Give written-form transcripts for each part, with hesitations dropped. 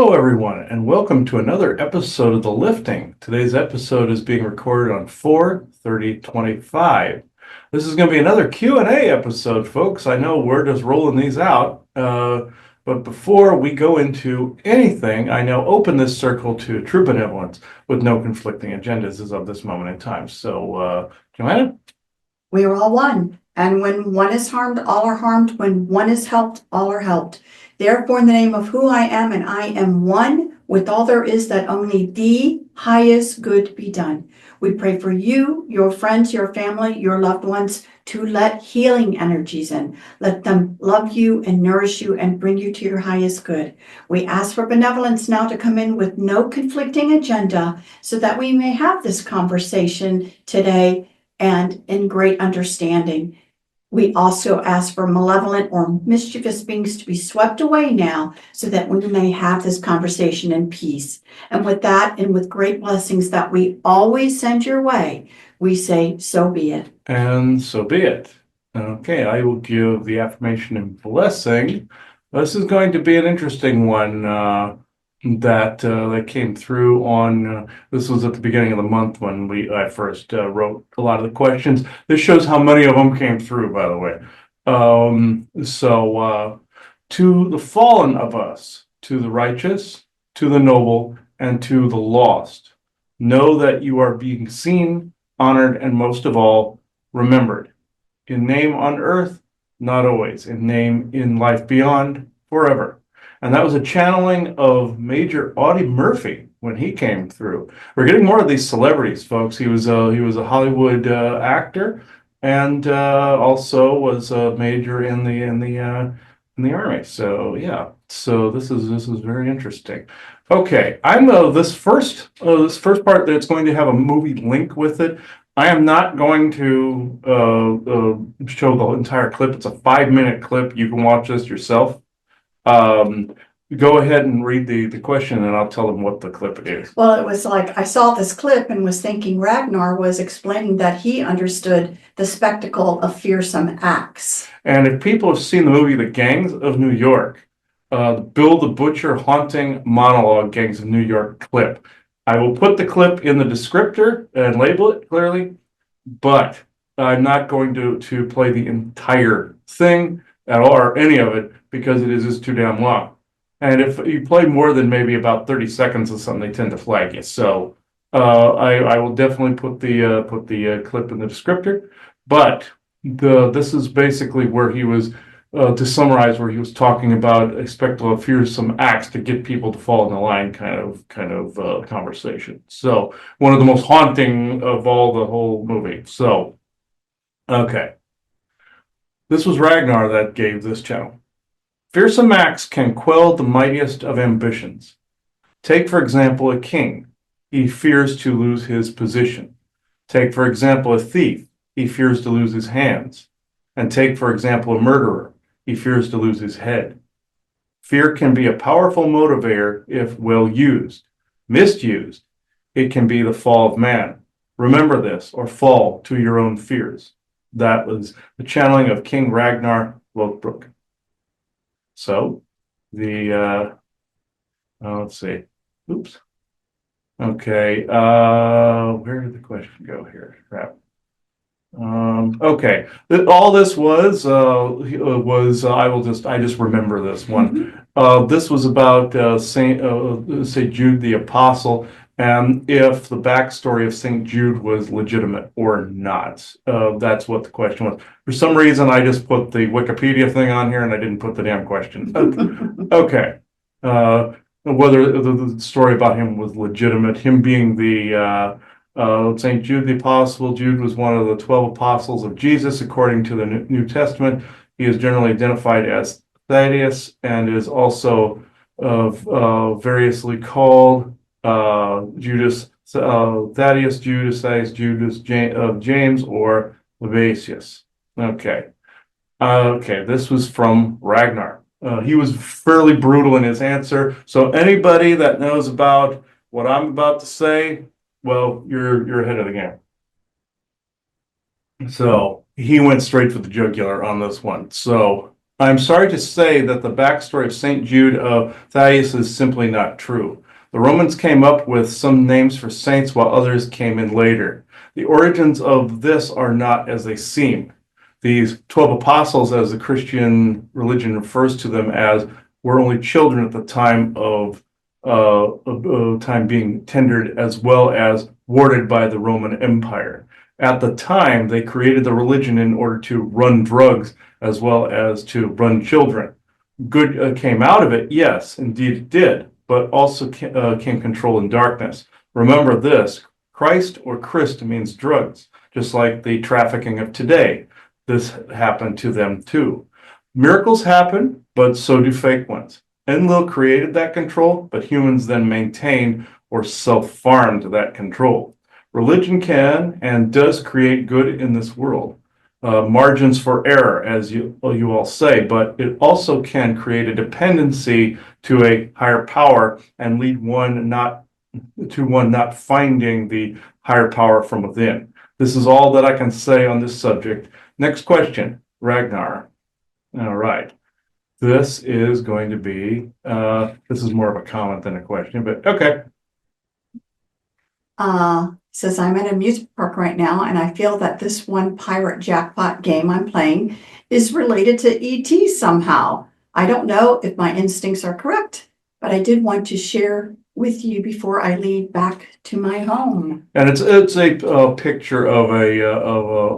Hello, everyone, and welcome to another episode of The Lifting. Today's episode is being recorded on 4/30/25. This is going to be another Q&A episode, folks. I know we're just rolling these out, but before we go into anything, I now open this circle to true benevolence with no conflicting agendas as of this moment in time. So, Joanna? We are all one, and when one is harmed, all are harmed. When one is helped, all are helped. Therefore, in the name of who I am, and I am one with all there is, that only the highest good be done. We pray for you, your friends, your family, your loved ones, to let healing energies in. Let them love you and nourish you and bring you to your highest good. We ask for benevolence now to come in with no conflicting agenda so that we may have this conversation today and in great understanding. We also ask for malevolent or mischievous beings to be swept away now so that we may have this conversation in peace. And with that, and with great blessings that we always send your way, we say, so be it. And so be it. Okay, I will give the affirmation and blessing. This is going to be an interesting one that came through on. This was at the beginning of the month when I first wrote a lot of the questions. This shows how many of them came through, by the way. To the fallen of us, to the righteous, to the noble, and to the lost, know that you are being seen, honored, and most of all, remembered. In name on earth, not always. In name in life beyond, forever. And that was a channeling of Major Audie Murphy when he came through. We're getting more of these celebrities, folks. He was a Hollywood actor, and also was a major in the army. So yeah. So this is very interesting. Okay, I'm this first part that's going to have a movie link with it. I am not going to show the entire clip. It's a 5-minute clip. You can watch this yourself. Go ahead and read the question, and I'll tell them what the clip is. Well, it was like I saw this clip and was thinking Ragnar was explaining that he understood the spectacle of fearsome acts. And if people have seen the movie The Gangs of New York, Bill the Butcher haunting monologue Gangs of New York clip, I will put the clip in the descriptor and label it clearly, but I'm not going to play the entire thing at all, or any of it, because it is just too damn long. And if you play more than maybe about 30 seconds of something, they tend to flag you. So I will definitely put the clip in the descriptor. But this is basically where he was, to summarize, where he was talking about a spectacle of fearsome acts to get people to fall in the line, kind of conversation. So one of the most haunting of all the whole movie. So okay, this was Ragnar that gave this channel. Fearsome acts can quell the mightiest of ambitions. Take, for example, a king. He fears to lose his position. Take, for example, a thief. He fears to lose his hands. And take, for example, a murderer. He fears to lose his head. Fear can be a powerful motivator if well used. Misused, it can be the fall of man. Remember this, or fall to your own fears. That was the channeling of King Ragnar Lothbrok. So let's see. Oops. Okay. Where did the question go here? Crap. Okay. All this was I just remember this one. This was about Saint Jude the Apostle, and if the backstory of Saint Jude was legitimate or not. That's what the question was. For some reason, I just put the Wikipedia thing on here, and I didn't put the damn question. Okay. Whether the story about him was legitimate, him being the St. Jude the Apostle. Jude was one of the 12 apostles of Jesus, according to the New Testament. He is generally identified as Thaddeus and is also variously called Judas, Thaddeus, Judas, James, or Levasius. Okay. Okay, this was from Ragnar. He was fairly brutal in his answer. So anybody that knows about what I'm about to say, well, you're ahead of the game. So he went straight for the jugular on this one. So I'm sorry to say that the backstory of St. Jude of Thaddeus is simply not true. The Romans came up with some names for saints while others came in later. The origins of this are not as they seem. These 12 apostles, as the Christian religion refers to them as, were only children at the time of time being tendered as well as warded by the Roman Empire. At the time, they created the religion in order to run drugs as well as to run children. Good came out of it, yes, indeed it did, but also came control and darkness. Remember this, Christ or Christ means drugs, just like the trafficking of today. This happened to them too. Miracles happen, but so do fake ones. Enlil created that control, but humans then maintained or self-farmed that control. Religion can and does create good in this world. Margins for error, as you all say, but it also can create a dependency to a higher power and lead one not finding the higher power from within. This is all that I can say on this subject. Next question, Ragnar. All right. This is going to be, this is more of a comment than a question, but okay. Says I'm at a music park right now, and I feel that this one pirate jackpot game I'm playing is related to ET somehow. I don't know if my instincts are correct, but I did want to share with you before I lead back to my home. And it's a picture of a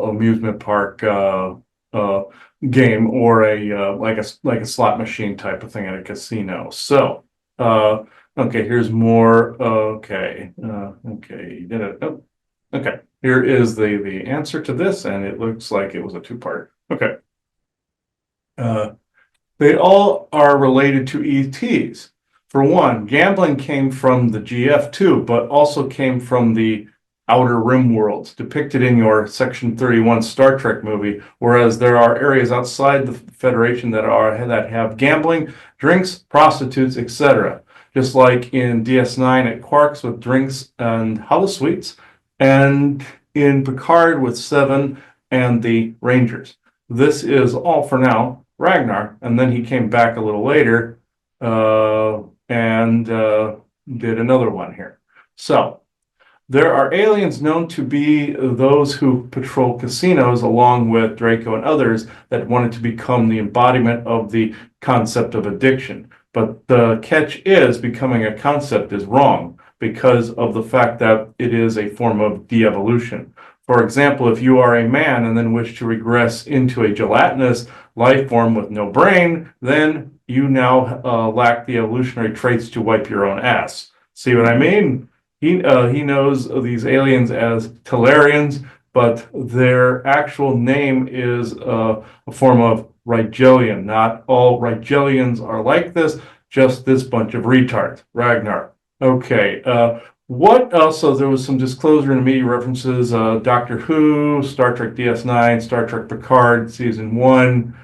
amusement park game or a like a slot machine type of thing at a casino. So okay, here's more. Okay, okay, did it? Oh, okay. Here is the answer to this, and it looks like it was a two-part. Okay. They all are related to ETs. For one, gambling came from the GF2, but also came from the Outer Rim worlds depicted in your Section 31 Star Trek movie, whereas there are areas outside the Federation that have gambling, drinks, prostitutes, etc. Just like in DS9 at Quarks with drinks and holosuites, and in Picard with Seven and the Rangers. This is all for now. Ragnar, and then he came back a little later and did another one here. So there are aliens known to be those who patrol casinos along with Draco and others that wanted to become the embodiment of the concept of addiction. But the catch is becoming a concept is wrong because of the fact that it is a form of de-evolution. For example, if you are a man and then wish to regress into a gelatinous life form with no brain, then you now lack the evolutionary traits to wipe your own ass. See what I mean? He knows these aliens as Telarians, but their actual name is a form of Rigelian. Not all Rigelians are like this, just this bunch of retards. Ragnar. Okay. What else? So there was some disclosure in the media references, Doctor Who, Star Trek DS9, Star Trek Picard Season 1,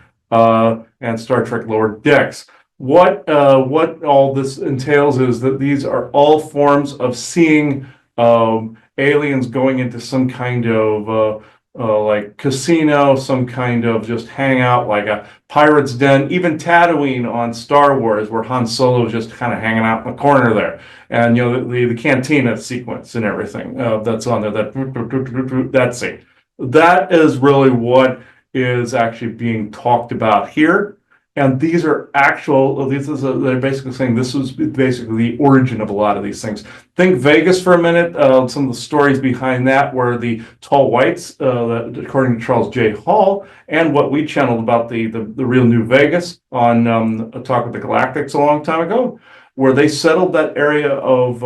and Star Trek Lower Decks. What all this entails is that these are all forms of seeing aliens going into some kind of like casino, some kind of just hangout, like a pirate's den, even Tatooine on Star Wars, where Han Solo is just kind of hanging out in the corner there. And you know the cantina sequence and everything that's on there. That's it. That is really what is actually being talked about here. And these are actual, they're basically saying this was basically the origin of a lot of these things. Think Vegas for a minute. Some of the stories behind that were the tall whites, according to Charles J. Hall, and what we channeled about the real New Vegas on a Talk with the Galactics a long time ago, where they settled that area of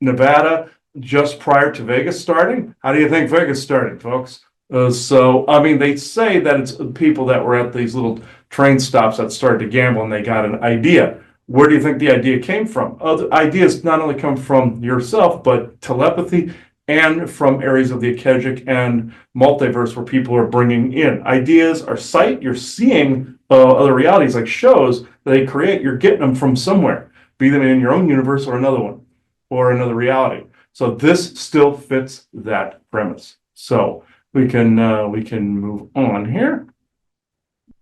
Nevada just prior to Vegas starting. How do you think Vegas started, folks? So, I mean, they say that it's people that were at these little train stops that started to gamble and they got an idea. Where do you think the idea came from? Other ideas not only come from yourself, but telepathy and from areas of the Akashic and multiverse where people are bringing in. Ideas are sight. You're seeing other realities like shows that they create. You're getting them from somewhere, be them in your own universe or another one or another reality. So this still fits that premise. So we can move on here.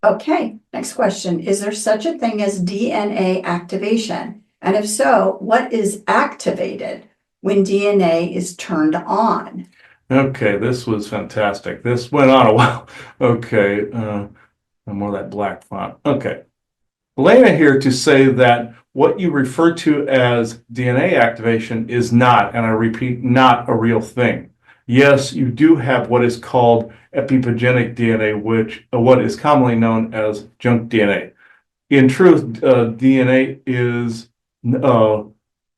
Okay, next question. Is there such a thing as DNA activation? And if so, what is activated when DNA is turned on? Okay, this was fantastic. This went on a while. Okay, more of that black font. Okay. Elena here to say that what you refer to as DNA activation is not, and I repeat, not a real thing. Yes, you do have what is called epipogenic DNA, which what is commonly known as junk DNA. In truth, DNA uh,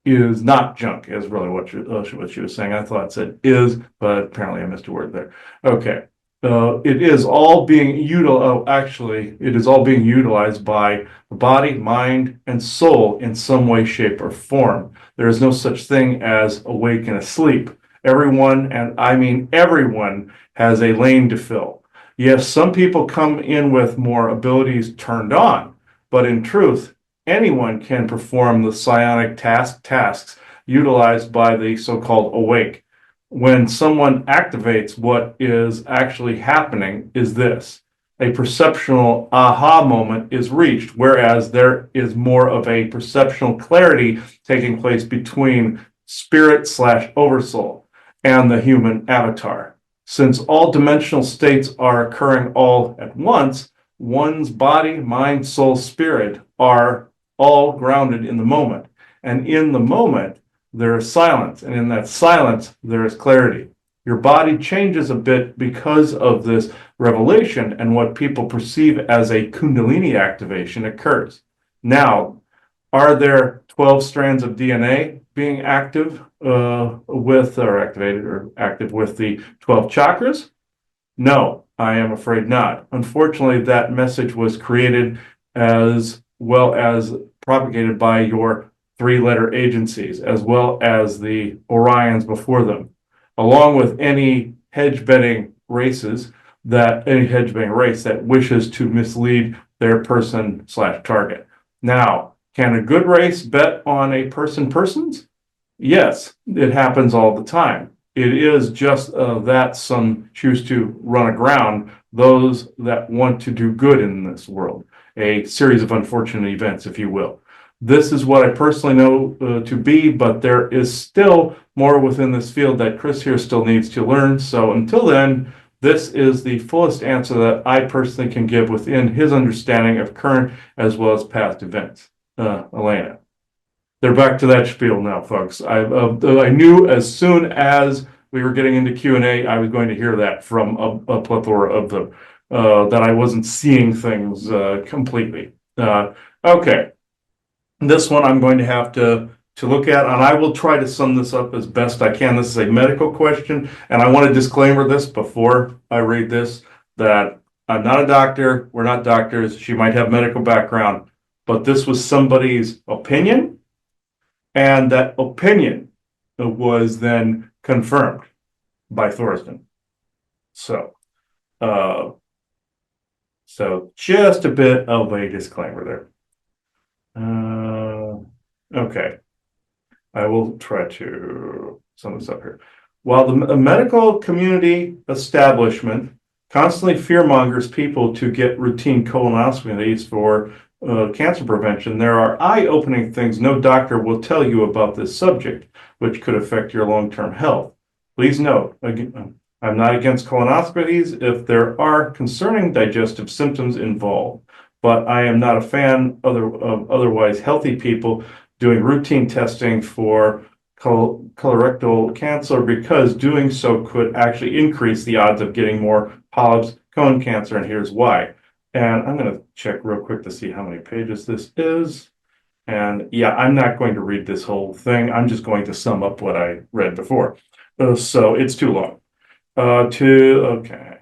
is not junk, is really what she was saying. I thought it said is, but apparently I missed a word there. Okay. It is all being it is all being utilized by the body, mind, and soul in some way, shape, or form. There is no such thing as awake and asleep. Everyone, and I mean everyone, has a lane to fill. Yes, some people come in with more abilities turned on, but in truth, anyone can perform the psionic tasks utilized by the so-called awake. When someone activates, what is actually happening is this. A perceptual aha moment is reached, whereas there is more of a perceptual clarity taking place between spirit slash oversoul and the human avatar. Since all dimensional states are occurring all at once, one's body, mind, soul, spirit are all grounded in the moment. And in the moment, there is silence. And in that silence, there is clarity. Your body changes a bit because of this revelation, and what people perceive as a Kundalini activation occurs. Now, are there 12 strands of DNA being active activated or active with the 12 chakras? No, I am afraid not. Unfortunately, that message was created as well as propagated by your three-letter agencies, as well as the Orions before them, along with any hedge betting race that wishes to mislead their person slash target. Now, can a good race bet on a persons? Yes, it happens all the time. It is just that some choose to run aground those that want to do good in this world. A series of unfortunate events, if you will. This is what I personally know to be, but there is still more within this field that Chris here still needs to learn. So until then, this is the fullest answer that I personally can give within his understanding of current as well as past events. Elena. They're back to that spiel now, folks. I knew as soon as we were getting into Q&A, I was going to hear that from a plethora of them, that I wasn't seeing things completely. Okay, this one I'm going to have to look at, and I will try to sum this up as best I can. This is a medical question, and I want to disclaimer this before I read this, that I'm not a doctor, we're not doctors, she might have medical background, but this was somebody's opinion, and that opinion was then confirmed by Thorsten. So, just a bit of a disclaimer there. Okay, I will try to sum this up here. While the medical community establishment constantly fearmongers people to get routine colonoscopies for cancer prevention, there are eye-opening things no doctor will tell you about this subject, which could affect your long-term health. Please note, again, I'm not against colonoscopies if there are concerning digestive symptoms involved, but I am not a fan of otherwise healthy people doing routine testing for colorectal cancer, because doing so could actually increase the odds of getting more polyps, colon cancer, and here's why. And I'm going to check real quick to see how many pages this is. And yeah, I'm not going to read this whole thing. I'm just going to sum up what I read before. So it's too long. Okay.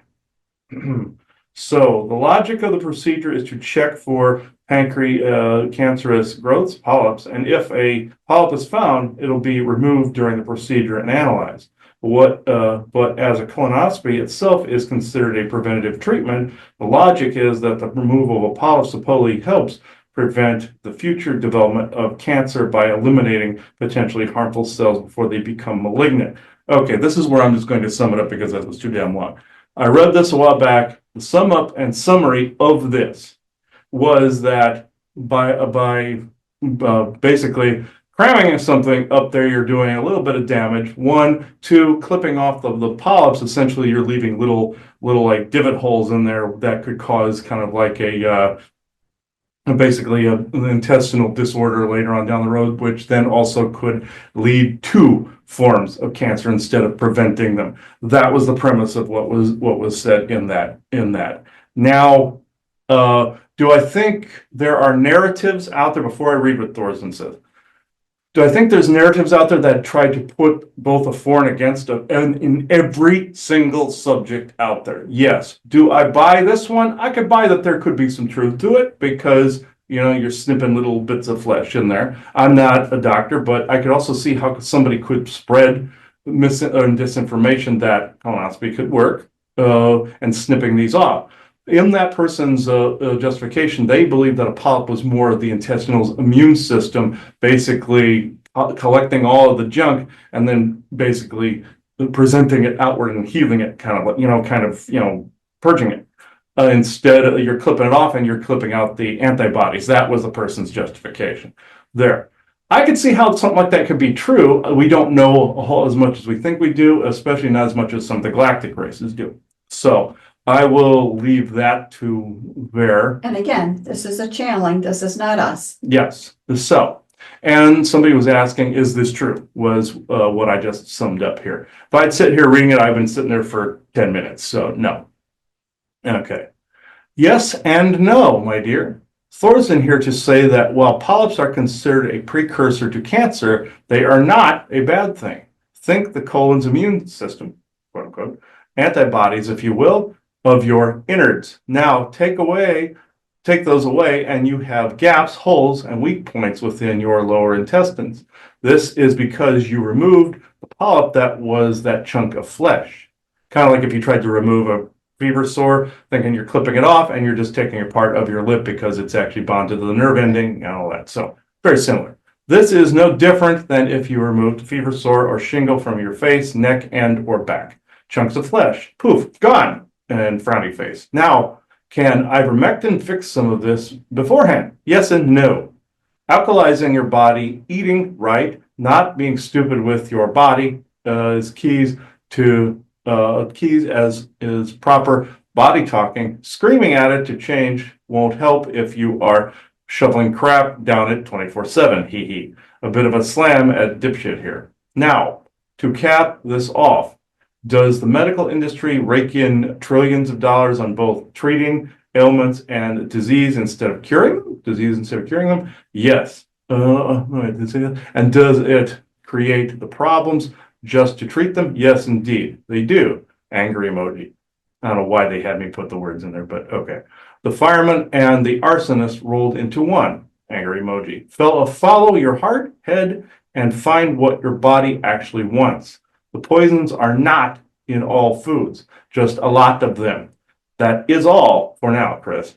So the logic of the procedure is to check for cancerous growths, polyps, and if a polyp is found, it'll be removed during the procedure and analyzed. But as a colonoscopy itself is considered a preventative treatment, the logic is that the removal of a polyp supposedly helps prevent the future development of cancer by eliminating potentially harmful cells before they become malignant. Okay, this is where I'm just going to sum it up because that was too damn long. I read this a while back, the sum up and summary of this was that by basically cramming something up there, you're doing a little bit of damage. One, two, clipping off the polyps. Essentially, you're leaving little like divot holes in there that could cause kind of like basically an intestinal disorder later on down the road, which then also could lead to forms of cancer instead of preventing them. That was the premise of what was said in that. Now, do I think there are narratives out there, before I read what Thorsten says? Do I think there's narratives out there that try to put both a for and against in every single subject out there? Yes. Do I buy this one? I could buy that there could be some truth to it because, you're snipping little bits of flesh in there. I'm not a doctor, but I could also see how somebody could spread disinformation that colonoscopy could work and snipping these off. In that person's justification, they believe that a polyp was more of the intestinal immune system, basically collecting all of the junk and then basically presenting it outward and healing it, kind of purging it. Instead, you're clipping it off and you're clipping out the antibodies. That was the person's justification there. I could see how something like that could be true. We don't know as much as we think we do, especially not as much as some of the galactic races do. So I will leave that to there. And again, this is a channeling. This is not us. Yes. So, and somebody was asking, is this true? Was what I just summed up here. If I'd sit here reading it, I've been sitting there for 10 minutes. So no. Okay. Yes and no, my dear. Thor's here to say that while polyps are considered a precursor to cancer, they are not a bad thing. Think the colon's immune system, quote unquote, antibodies, if you will, of your innards. Now take those away, and you have gaps, holes, and weak points within your lower intestines. This is because you removed the polyp that was that chunk of flesh. Kind of like if you tried to remove a fever sore, thinking you're clipping it off, and you're just taking a part of your lip because it's actually bonded to the nerve ending and all that. So very similar. This is no different than if you removed fever sore or shingle from your face, neck, and or back. Chunks of flesh, poof, gone. And frowny face. Now, can ivermectin fix some of this beforehand? Yes and no. Alkalizing your body, eating right, not being stupid with your body is keys as is proper body talking. Screaming at it to change won't help if you are shoveling crap down it 24/7. Hee hee. A bit of a slam at dipshit here. Now, to cap this off, does the medical industry rake in trillions of dollars on both treating ailments and disease instead of curing them? Yes. And does it create the problems just to treat them? Yes, indeed. They do. Angry emoji. I don't know why they had me put the words in there, but okay. The fireman and the arsonist rolled into one. Angry emoji. Follow your heart, head, and find what your body actually wants. The poisons are not in all foods, just a lot of them. That is all for now, Chris.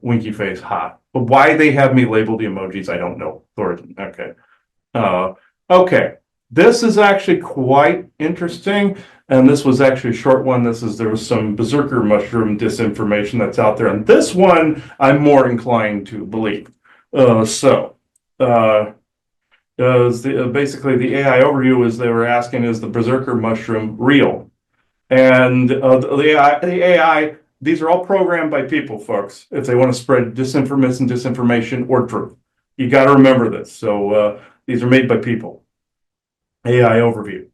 Winky face, hot. But why they have me label the emojis, I don't know. Thornton, okay. Okay, this is actually quite interesting, and this was actually a short one. There was some berserker mushroom disinformation that's out there, and this one I'm more inclined to believe. Basically, the AI overview is they were asking, is the berserker mushroom real? And the AI, these are all programmed by people, folks, if they want to spread disinformation or truth. You got to remember this. So these are made by people. AI overview.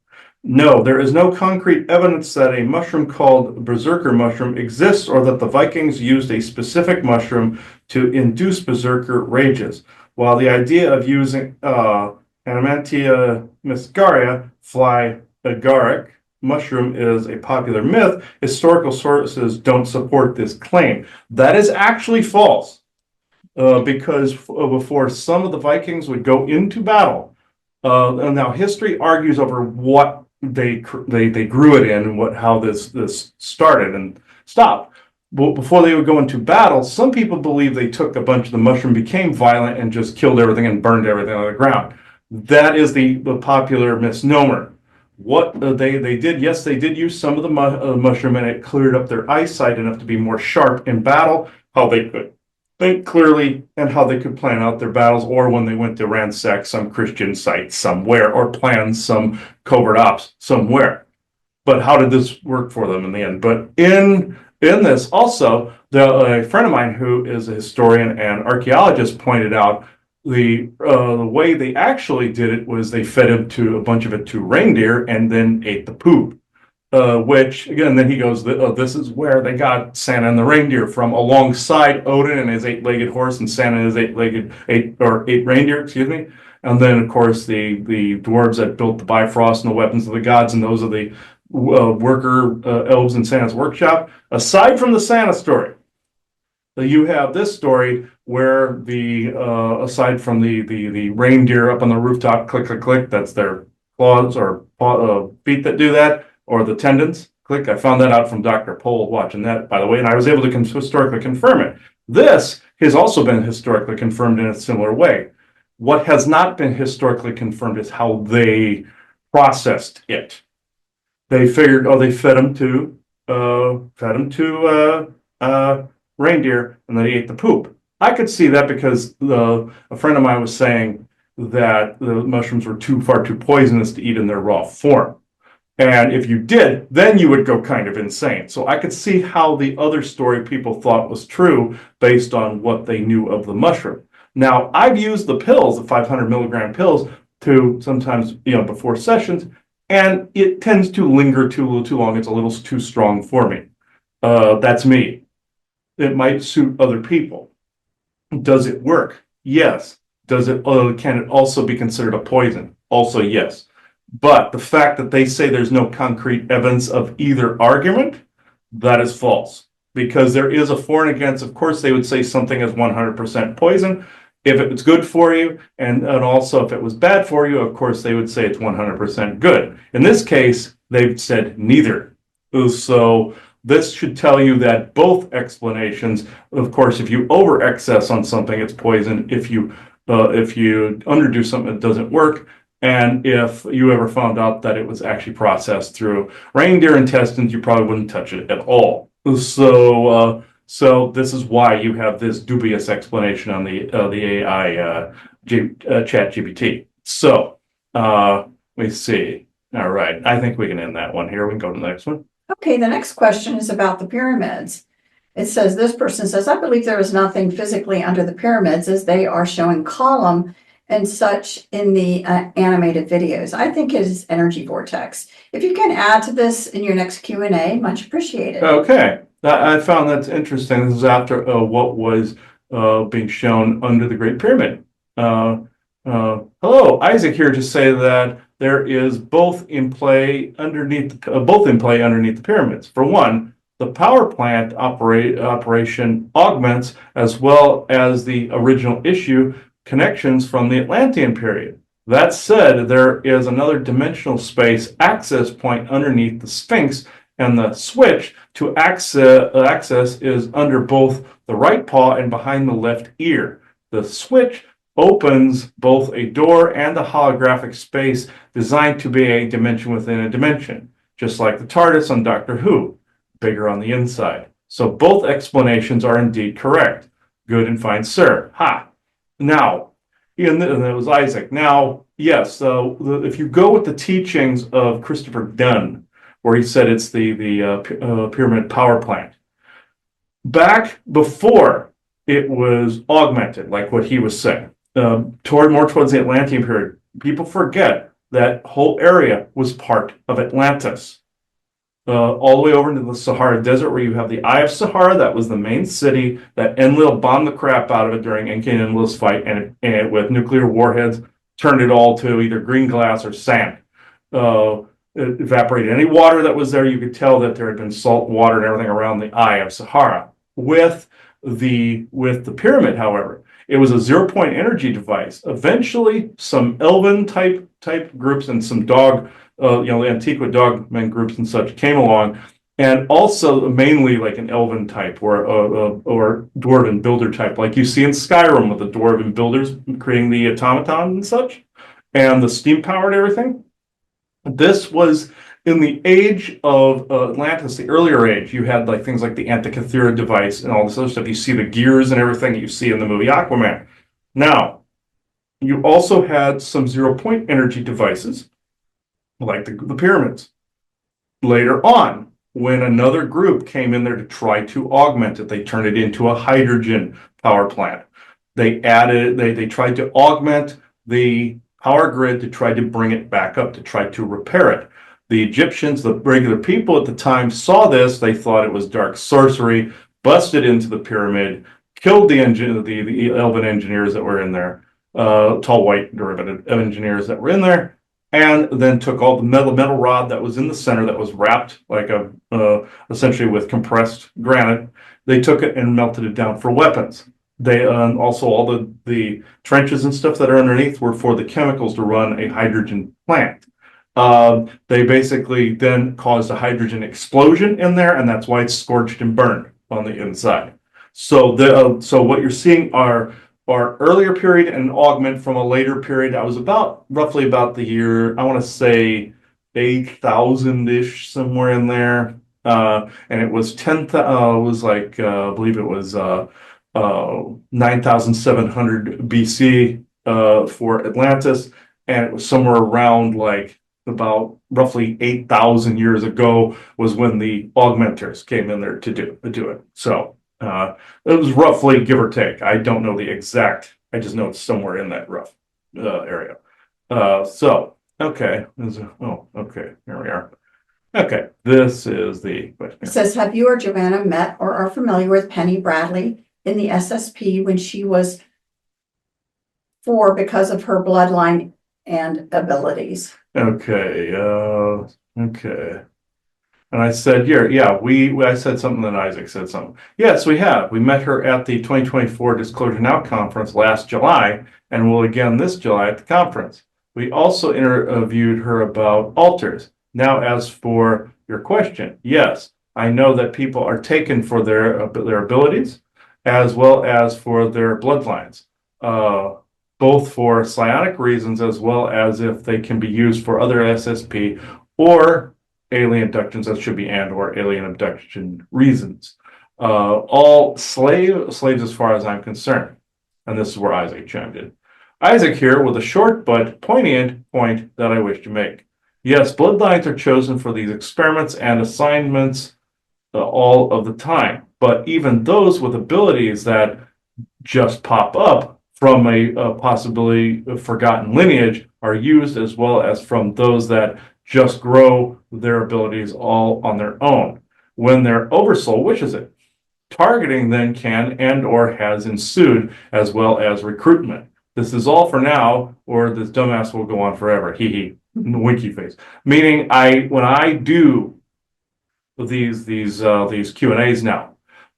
No, there is no concrete evidence that a mushroom called berserker mushroom exists or that the Vikings used a specific mushroom to induce berserker rages. While the idea of using Adamantia muscaria, fly agaric mushroom is a popular myth, historical sources don't support this claim. That is actually false, because before some of the Vikings would go into battle, and now history argues over what they grew it in and how this started and stopped. But before they would go into battle, some people believe they took a bunch of the mushroom, became violent, and just killed everything and burned everything on the ground. That is the popular misnomer. what they did. Yes, they did use some of the mushroom, and it cleared up their eyesight enough to be more sharp in battle. How they could think clearly and how they could plan out their battles, or when they went to ransack some Christian site somewhere or plan some covert ops somewhere. But how did this work for them in the end? But in this also, a friend of mine who is a historian and archaeologist pointed out the way they actually did it was they fed him to a bunch of it to reindeer and then ate the poop. Which again, then he goes, this is where they got Santa and the reindeer from, alongside Odin and his eight-legged horse and Santa and his eight reindeer, excuse me. And then, of course, the dwarves that built the Bifrost and the weapons of the gods, and those are the worker elves in Santa's workshop. Aside from the Santa story, you have this story where aside from the reindeer up on the rooftop, click, click, click, that's their claws or feet that do that, or the tendons, click. I found that out from Dr. Pohl watching that, by the way, and I was able to historically confirm it. This has also been historically confirmed in a similar way. What has not been historically confirmed is how they processed it. They figured, they fed them to reindeer, and then he ate the poop. I could see that because a friend of mine was saying that the mushrooms were far too poisonous to eat in their raw form. And if you did, then you would go kind of insane. So I could see how the other story people thought was true based on what they knew of the mushroom. Now, I've used the pills, the 500 milligram pills, to sometimes, before sessions, and it tends to linger too long. It's a little too strong for me. That's me. It might suit other people. Does it work? Yes. Can it also be considered a poison? Also, yes. But the fact that they say there's no concrete evidence of either argument, that is false. Because there is a for and against. Of course, they would say something is 100% poison if it was good for you, and also if it was bad for you, of course, they would say it's 100% good. In this case, they've said neither. So this should tell you that both explanations, of course, if you over excess on something, it's poison. If you underdo something, it doesn't work. And if you ever found out that it was actually processed through reindeer intestines, you probably wouldn't touch it at all. So this is why you have this dubious explanation on the AI chat GPT. So we see. All right, I think we can end that one here. We can go to the next one. Okay, the next question is about the pyramids. It says, this person says, I believe there is nothing physically under the pyramids as they are showing column and such in the animated videos. I think it is energy vortex. If you can add to this in your next Q&A, much appreciated. Okay, I found that's interesting. This is after what was being shown under the Great Pyramid. Hello, Isaac here to say that there is both in play underneath the pyramids. For one, the power plant operation augments, as well as the original issue, connections from the Atlantean period. That said, there is another dimensional space access point underneath the Sphinx, and the switch to access is under both the right paw and behind the left ear. The switch opens both a door and a holographic space designed to be a dimension within a dimension, just like the TARDIS on Doctor Who, bigger on the inside. So both explanations are indeed correct. Good and fine, sir. Ha! Now, and it was Isaac. Now, yes, so if you go with the teachings of Christopher Dunn, where he said it's the pyramid power plant, back before it was augmented, like what he was saying, towards the Atlantean period, people forget that whole area was part of Atlantis. All the way over into the Sahara Desert, where you have the Eye of Sahara. That was the main city that Enlil bombed the crap out of it during Enki and Enlil's fight, and with nuclear warheads, turned it all to either green glass or sand. It evaporated any water that was there. You could tell that there had been salt water and everything around the Eye of Sahara. With the pyramid, however, it was a zero-point energy device. Eventually, some elven type groups and some dog, the Antiqua dogmen groups and such came along, and also mainly like an elven type or dwarven builder type, like you see in Skyrim with the dwarven builders creating the automatons and such, and the steam powered everything. This was in the age of Atlantis, the earlier age. You had like things like the Antikythera device and all this other stuff. You see the gears and everything that you see in the movie Aquaman. Now, you also had some 0 point energy devices, like the pyramids. Later on, when another group came in there to try to augment it, they turned it into a hydrogen power plant. They tried to augment the power grid to try to bring it back up, to try to repair it. The Egyptians, the regular people at the time, saw this. They thought it was dark sorcery, busted into the pyramid, killed the elven engineers that were in there, tall white derivative engineers that were in there, and then took all the metal rod that was in the center that was wrapped like essentially with compressed granite. They took it and melted it down for weapons. They also all the trenches and stuff that are underneath were for the chemicals to run a hydrogen plant. They basically then caused a hydrogen explosion in there, and that's why it's scorched and burned on the inside. So so what you're seeing are earlier period and augment from a later period. I was roughly about the year, I want to say 8,000-ish, somewhere in there. And it was I believe it was 9,700 BC for Atlantis, and it was somewhere around like about roughly 8,000 years ago was when the augmenters came in there to do it. So it was roughly, give or take. I don't know the exact. I just know it's somewhere in that rough area. Okay. Okay. Here we are. Okay. This is the question. It says, have you or Joanna met or are familiar with Penny Bradley in the SSP when she was 4 because of her bloodline and abilities? Okay. Okay. And I said, I said something, then Isaac said something. Yes, we have. We met her at the 2024 Disclosure Now conference last July, and will again this July at the conference. We also interviewed her about altars. Now, as for your question, yes, I know that people are taken for their abilities as well as for their bloodlines, both for psionic reasons as well as if they can be used for other SSP or alien abductions. That should be and or alien abduction reasons. All slaves as far as I'm concerned. And this is where Isaac chimed in. Isaac here with a short but poignant point that I wish to make. Yes, bloodlines are chosen for these experiments and assignments all of the time, but even those with abilities that just pop up from a possibly forgotten lineage are used, as well as from those that just grow their abilities all on their own. When their oversoul wishes it, targeting then can and or has ensued, as well as recruitment. This is all for now, or this dumbass will go on forever. Hee hee. Winky face. Meaning, when I do these Q&As now,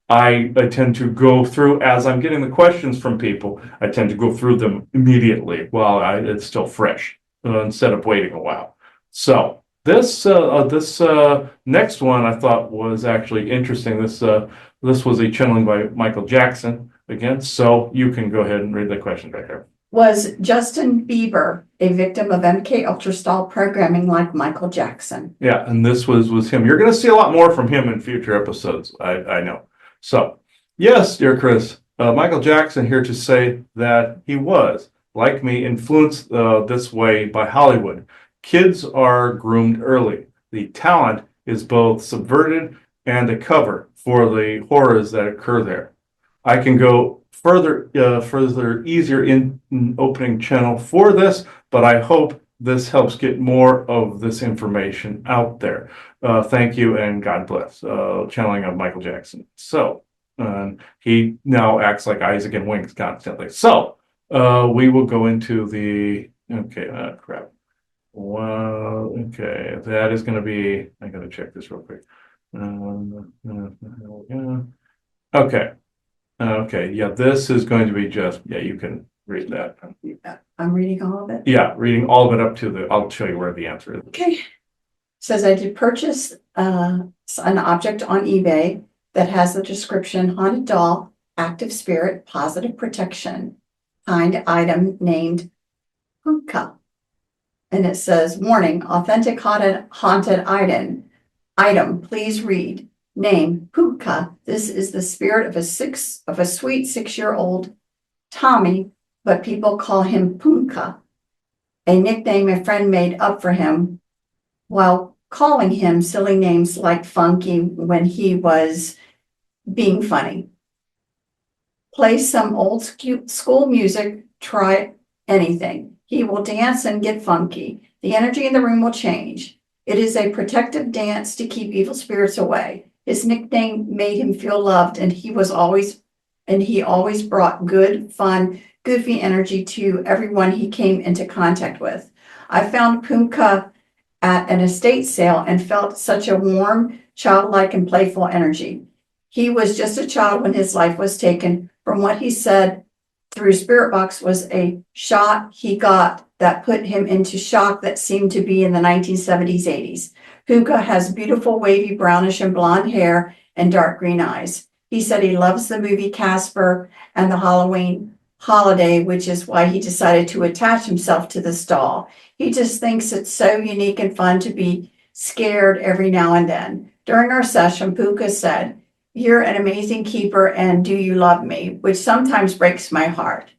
I tend to go through, as I'm getting the questions from people, I tend to go through them immediately while it's still fresh, instead of waiting a while. So this next one I thought was actually interesting. This was a channeling by Michael Jackson again. So you can go ahead and read the question back there. Was Justin Bieber a victim of MK Ultra style programming like Michael Jackson? Yeah, and this was him. You're going to see a lot more from him in future episodes, I know. So, yes, dear Chris, Michael Jackson here to say that he was, like me, influenced this way by Hollywood. Kids are groomed early. The talent is both subverted and a cover for the horrors that occur there. I can go further easier in opening channel for this, but I hope this helps get more of this information out there. Thank you and God bless. Channeling of Michael Jackson. So he now acts like Isaac and winks constantly. So we will go into the crap. Well, okay, that is going to be. I got to check this real quick. Okay. Okay, yeah, this is going to be just, you can read that. I'm reading all of it. Yeah, reading all of it up to I'll show you where the answer is. Okay. Says I did purchase an object on eBay that has the description haunted doll, active spirit, positive protection, kind item named Punka. and it says, warning, authentic haunted item, please read. Name, Puka. This is the spirit of a sweet 6-year-old Tommy, but people call him Punka, a nickname a friend made up for him while calling him silly names like Funky when he was being funny. Play some old school music, try anything. He will dance and get funky. The energy in the room will change. It is a protective dance to keep evil spirits away. His nickname made him feel loved, and he always brought good, fun, goofy energy to everyone he came into contact with. I found Puka at an estate sale and felt such a warm, childlike, and playful energy. He was just a child when his life was taken. From what he said through Spirit Box was a shot he got that put him into shock that seemed to be in the 1970s, 80s. Puka has beautiful wavy brownish and blonde hair and dark green eyes. He said he loves the movie Casper and the Halloween holiday, which is why he decided to attach himself to this doll. He just thinks it's so unique and fun to be scared every now and then. During our session, Puka said, "You're an amazing keeper, and do you love me?" which sometimes breaks my heart.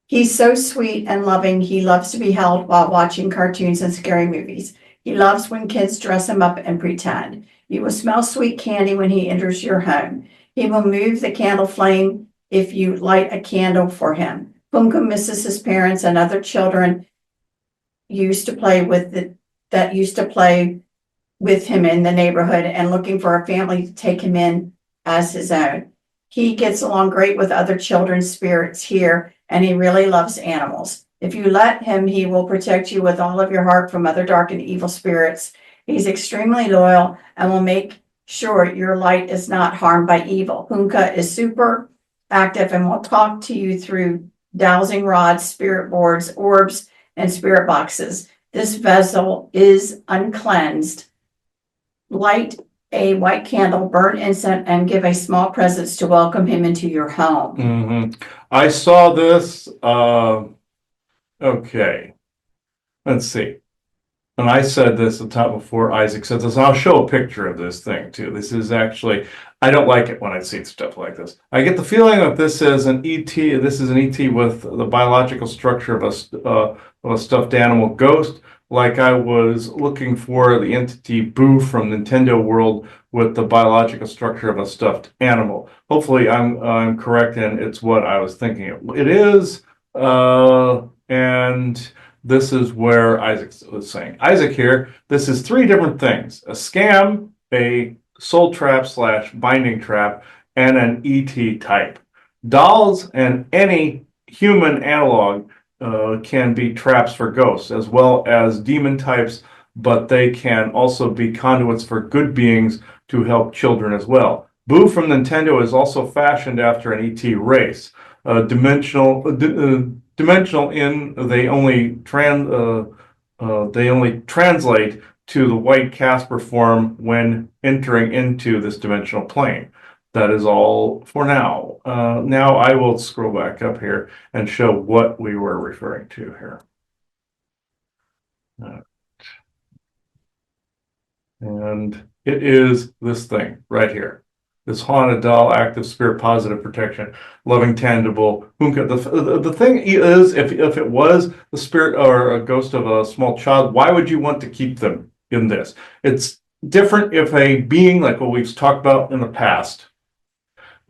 He's so sweet and loving. He loves to be held while watching cartoons and scary movies. He loves when kids dress him up and pretend. You will smell sweet candy when he enters your home. He will move the candle flame if you light a candle for him. Puka misses his parents and other children used to play with him in the neighborhood and looking for a family to take him in as his own. He gets along great with other children's spirits here, and he really loves animals. If you let him, he will protect you with all of your heart from other dark and evil spirits. He's extremely loyal and will make sure your light is not harmed by evil. Puka is super active and will talk to you through dowsing rods, spirit boards, orbs, and spirit boxes. This vessel is uncleansed. Light a white candle, burn incense, and give a small presence to welcome him into your home. I saw this. Okay. Let's see. And I said this at the top before Isaac said this. And I'll show a picture of this thing too. This is actually, I don't like it when I see stuff like this. I get the feeling that this is an ET. This is an ET with the biological structure of a stuffed animal ghost. Like I was looking for the entity Boo from Nintendo World with the biological structure of a stuffed animal. Hopefully, I'm correct, and it's what I was thinking. It is, and this is where Isaac was saying. Isaac here. This is 3 different things: a scam, a soul trap / binding trap, and an ET type. Dolls and any human analog can be traps for ghosts, as well as demon types, but they can also be conduits for good beings to help children as well. Boo from Nintendo is also fashioned after an ET race. Dimensional in they only translate to the white Casper form when entering into this dimensional plane. That is all for now. Now I will scroll back up here and show what we were referring to here. And it is this thing right here. This haunted doll, active spirit, positive protection, loving, tangible. The thing is, if it was the spirit or a ghost of a small child, why would you want to keep them in this? It's different if a being, like what we've talked about in the past,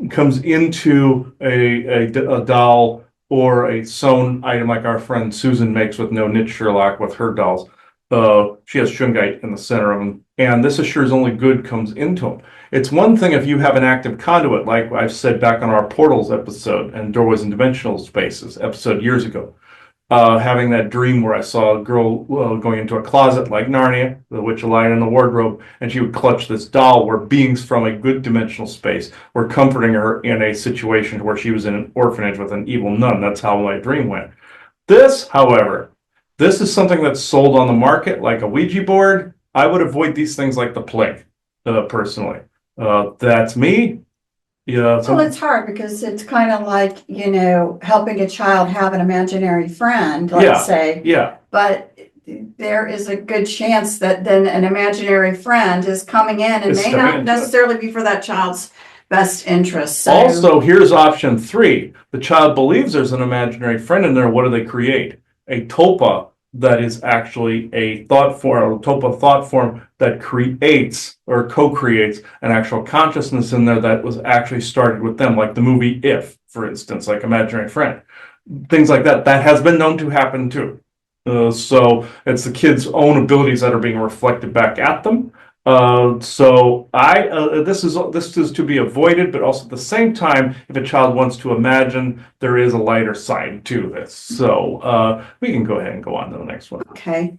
comes into a doll or a sewn item like our friend Susan makes with no knit Sherlock with her dolls. She has shungite in the center of them, and this assures only good comes into them. It's one thing if you have an active conduit, like I've said back on our Portals episode and Doorways and Dimensional Spaces episode years ago. Having that dream where I saw a girl going into a closet like Narnia, the witch lying in the wardrobe, and she would clutch this doll where beings from a good dimensional space were comforting her in a situation where she was in an orphanage with an evil nun. That's how my dream went. This, however, this is something that's sold on the market like a Ouija board. I would avoid these things like the plague, personally. That's me. Yeah, Well, it's hard because it's kind of like, helping a child have an imaginary friend, let's say. yeah. But there is a good chance that then an imaginary friend is coming in and Is may stepping not into it. necessarily be for that child's best interest. So, Also, here's option 3. The child believes there's an imaginary friend in there. What do they create? A tulpa that is actually a thought form, a tulpa thought form that creates or co-creates an actual consciousness in there that was actually started with them, like the movie If, for instance, like imaginary friend. Things like that. That has been known to happen too. So it's the kid's own abilities that are being reflected back at them. So this is to be avoided, but also at the same time, if a child wants to imagine, there is a lighter side to this. So we can go ahead and go on to the next one. okay.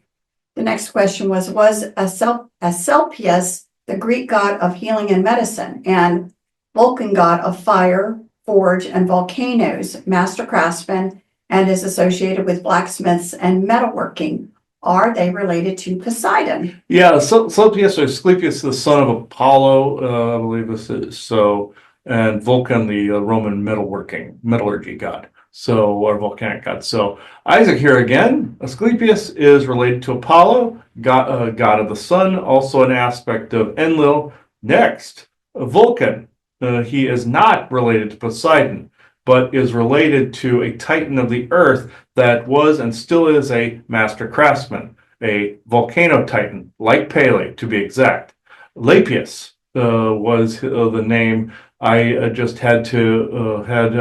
The next question was Asclepius the Greek god of healing and medicine, and Vulcan god of fire, forge, and volcanoes, master craftsman, and is associated with blacksmiths and metalworking? Are they related to Poseidon? Yeah, Asclepius or Asclepius, the son of Apollo, I believe this is so, and Vulcan, the Roman metallurgy god. So, or volcanic god. So, Isaac here again. Asclepius is related to Apollo, god of the sun, also an aspect of Enlil. Next, Vulcan. He is not related to Poseidon, but is related to a titan of the earth that was and still is a master craftsman, a volcano titan, like Pele to be exact. Lapius was the name I just had to had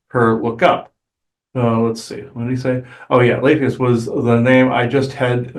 her look up. Let's see. What did he say? Oh yeah, Lapius was the name I just had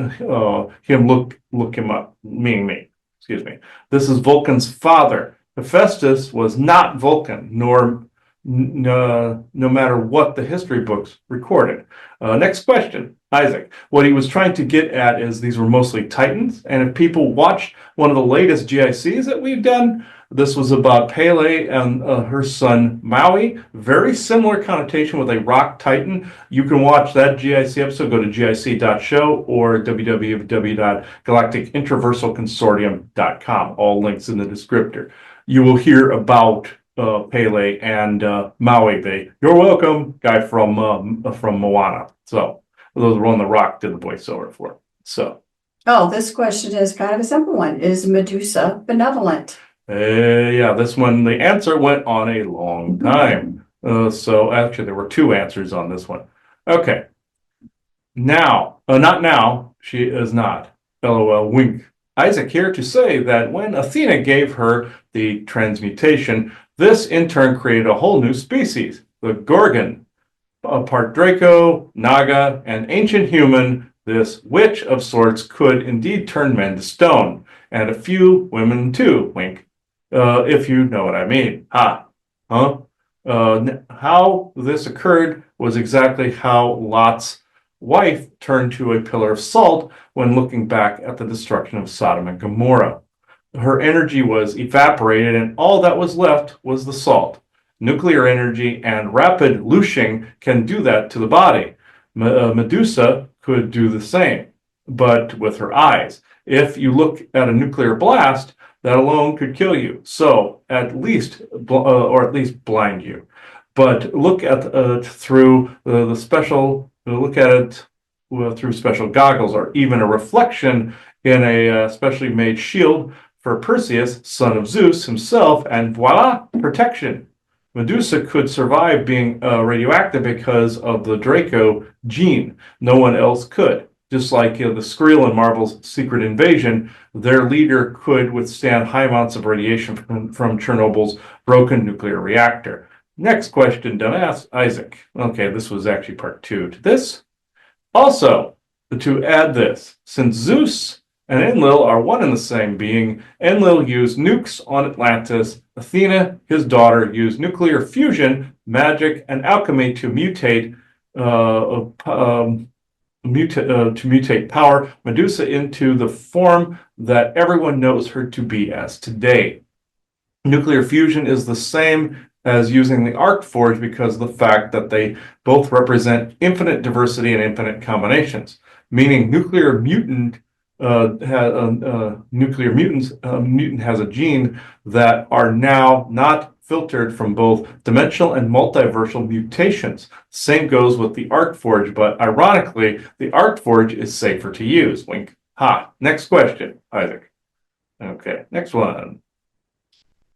him look him up, meaning me. Excuse me. This is Vulcan's father. Hephaestus was not Vulcan, nor no matter what the history books recorded. Next question, Isaac. What he was trying to get at is these were mostly Titans, and if people watched one of the latest GICs that we've done, this was about Pele and her son Maui. Very similar connotation with a rock titan. You can watch that GIC episode. Go to gic.show or www.galacticintraversalconsortium.com. All links in the descriptor. You will hear about Pele and Maui, you're welcome guy from Moana. So those were on the rock did the voiceover for. So. Oh, this question is kind of a simple one. Is Medusa benevolent? Yeah, this one, the answer went on a long time. So actually, there were 2 answers on this one. Okay. Now, not now, she is not. LOL, wink. Isaac here to say that when Athena gave her the transmutation, this in turn created a whole new species, the Gorgon. Part Draco, Naga, and ancient human, this witch of sorts could indeed turn men to stone, and a few women too, wink. If you know what I mean. Ha. Huh? How this occurred was exactly how Lot's wife turned to a pillar of salt when looking back at the destruction of Sodom and Gomorrah. Her energy was evaporated, and all that was left was the salt. Nuclear energy and rapid looshing can do that to the body. Medusa could do the same, but with her eyes. If you look at a nuclear blast, that alone could kill you. So at least, or at least blind you. But look at through the special. Look at it through special goggles, or even a reflection in a specially made shield for Perseus, son of Zeus himself, and voila, protection. Medusa could survive being radioactive because of the Draco gene. No one else could. Just like the Skrill in Marvel's Secret Invasion, their leader could withstand high amounts of radiation from Chernobyl's broken nuclear reactor. Next question, dumbass, Isaac. Okay, this was actually part 2 to this. Also, to add this, since Zeus and Enlil are one and the same being, Enlil used nukes on Atlantis. Athena, his daughter, used nuclear fusion, magic, and alchemy to mutate power Medusa into the form that everyone knows her to be as today. Nuclear fusion is the same as using the arc forge because of the fact that they both represent infinite diversity and infinite combinations, meaning nuclear mutant nuclear mutants, mutant has a gene that are now not filtered from both dimensional and multiversal mutations. Same goes with the Arcforge, but ironically, the Arcforge is safer to use. Wink. Ha. Next question, Isaac. Okay, next one.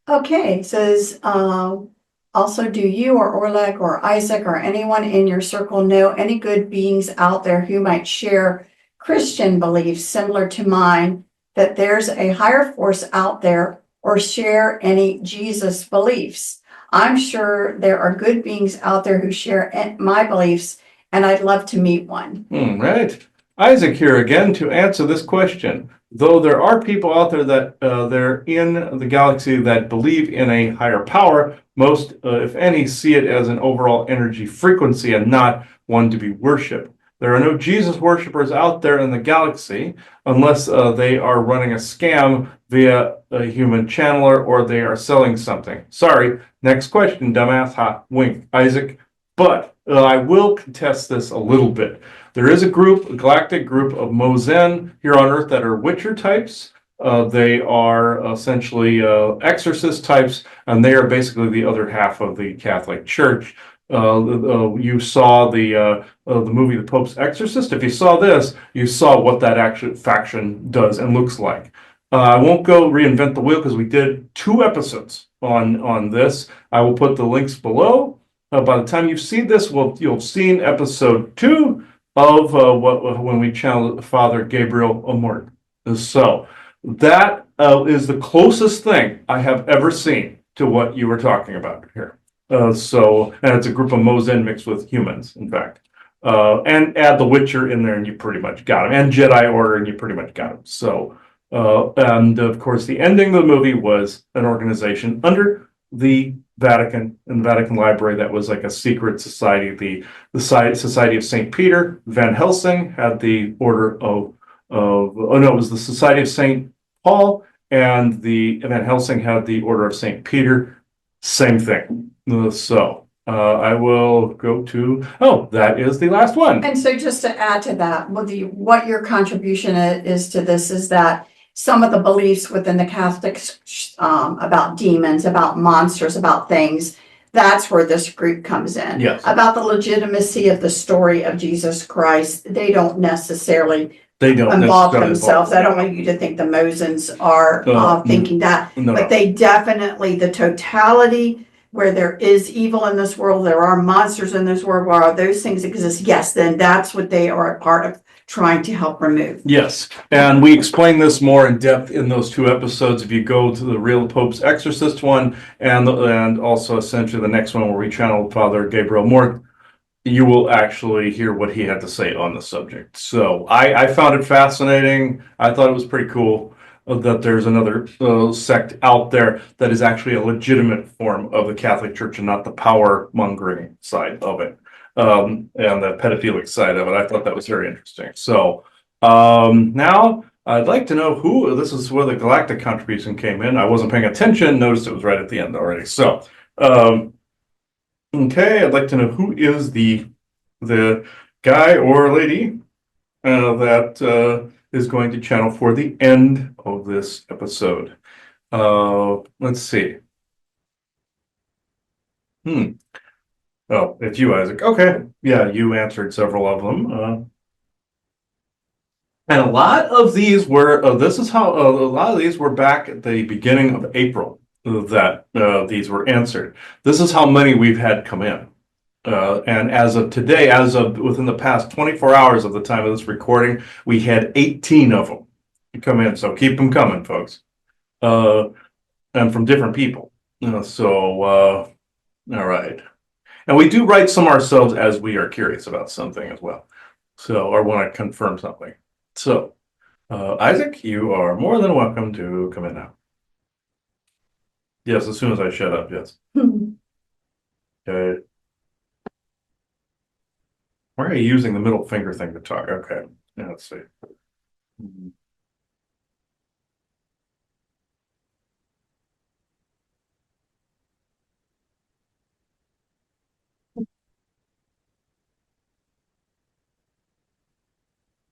Okay, it says, also, do you or Orlek or Isaac or anyone in your circle know any good beings out there who might share Christian beliefs similar to mine, that there's a higher force out there, or share any Jesus beliefs? I'm sure there are good beings out there who share my beliefs, and I'd love to meet one. Right. Isaac here again to answer this question. Though there are people out there that they're in the galaxy that believe in a higher power, most, if any, see it as an overall energy frequency and not one to be worshipped. There are no Jesus worshippers out there in the galaxy unless they are running a scam via a human channeler or they are selling something. Sorry. Next question, dumbass. Ha, wink. Isaac. But I will contest this a little bit. There is a group, a galactic group of Mozen here on Earth that are Witcher types. They are essentially exorcist types, and they are basically the other half of the Catholic Church. You saw the movie The Pope's Exorcist. If you saw this, you saw what that actual faction does and looks like. I won't go reinvent the wheel because we did 2 episodes on this. I will put the links below. By the time you see this, you'll have seen episode 2 of when we channeled Father Gabriel Amort. So that is the closest thing I have ever seen to what you were talking about here. And it's a group of Mozen mixed with humans, in fact. And add the Witcher in there, and you pretty much got him. And Jedi Order, and you pretty much got him. So, and of course, the ending of the movie was an organization under the Vatican, in the Vatican Library, that was like a secret society. The Society of St. Peter. Van Helsing had the Order it was the Society of St. Paul, and the Van Helsing had the Order of St. Peter. Same thing. I will go to, that is the last one. And so just to add to that, what your contribution is to this is that some of the beliefs within the Catholics about demons, about monsters, about things, that's where this group comes in. Yes. About the legitimacy of the story of Jesus Christ, they don't necessarily involve themselves. I don't want you to think the Mosens are thinking that, but they definitely, the totality where there is evil in this world, there are monsters in this world, where those things exist, yes, then that's what they are a part of trying to help remove. Yes, and we explain this more in depth in those 2 episodes. If you go to the Real Pope's Exorcist one and also essentially the next one where we channeled Father Gabriel Mort, you will actually hear what he had to say on the subject. So I found it fascinating. I thought it was pretty cool that there's another sect out there that is actually a legitimate form of the Catholic Church and not the power mongering side of it. And the pedophilic side of it. I thought that was very interesting. So now I'd like to know this is where the galactic contribution came in. I wasn't paying attention, noticed it was right at the end already. So, okay, I'd like to know who is the guy or lady that is going to channel for the end of this episode. Let's see. Oh, it's you, Isaac. Okay. Yeah, you answered several of them. And a lot of these were, a lot of these were back at the beginning of April that these were answered. This is how many we've had come in. And as of today, within the past 24 hours of the time of this recording, we had 18 of them come in. So keep them coming, folks. And from different people. All right. And we do write some ourselves as we are curious about something as well. Or want to confirm something. So, Isaac, you are more than welcome to come in now. Yes, as soon as I shut up, yes. Okay. Why are you using the middle finger thing to talk? Okay. Yeah, let's see.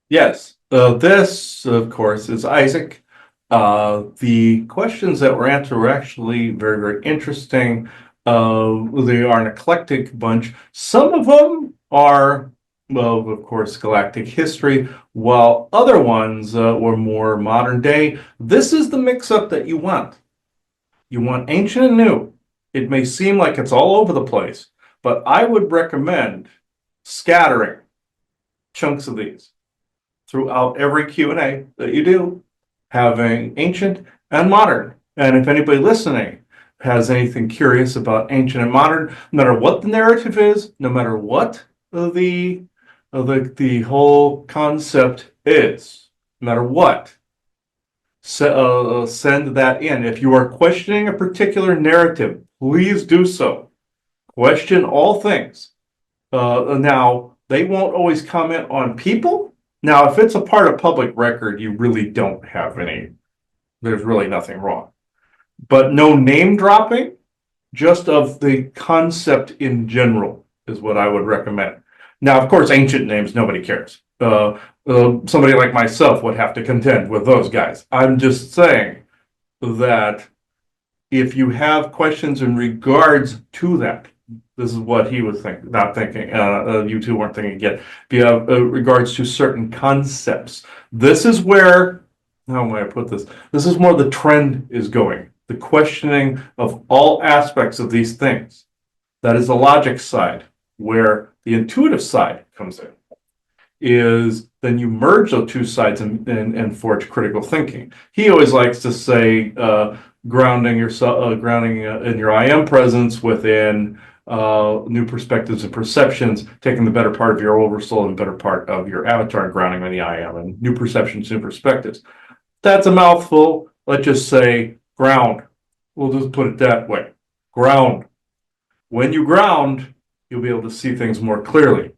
Yes, this, of course, is Isaac. The questions that were answered were actually very, very interesting. They are an eclectic bunch. Some of them are, well, of course, galactic history, while other ones were more modern day. This is the mix-up that you want. You want ancient and new. It may seem like it's all over the place, but I would recommend scattering chunks of these throughout every Q&A that you do, having ancient and modern. And if anybody listening has anything curious about ancient and modern, no matter what the narrative is, no matter what the whole concept is, no matter what, send that in. If you are questioning a particular narrative, please do so. Question all things. Now, they won't always comment on people. Now, if it's a part of public record, you really don't have any, there's really nothing wrong. But no name dropping, just of the concept in general is what I would recommend. Now, of course, ancient names, nobody cares. Somebody like myself would have to contend with those guys. I'm just saying that if you have questions in regards to that, this is what he was not thinking. You two weren't thinking yet. If you have regards to certain concepts, this is where, how am I put this? This is where the trend is going. The questioning of all aspects of these things. That is the logic side, where the intuitive side comes in. Is then you merge those two sides and forge critical thinking. He always likes to say, grounding yourself, grounding in your I am presence within new perspectives and perceptions, taking the better part of your oversoul and better part of your avatar and grounding in the I am and new perceptions and perspectives. That's a mouthful. Let's just say ground. We'll just put it that way. Ground. When you ground, you'll be able to see things more clearly.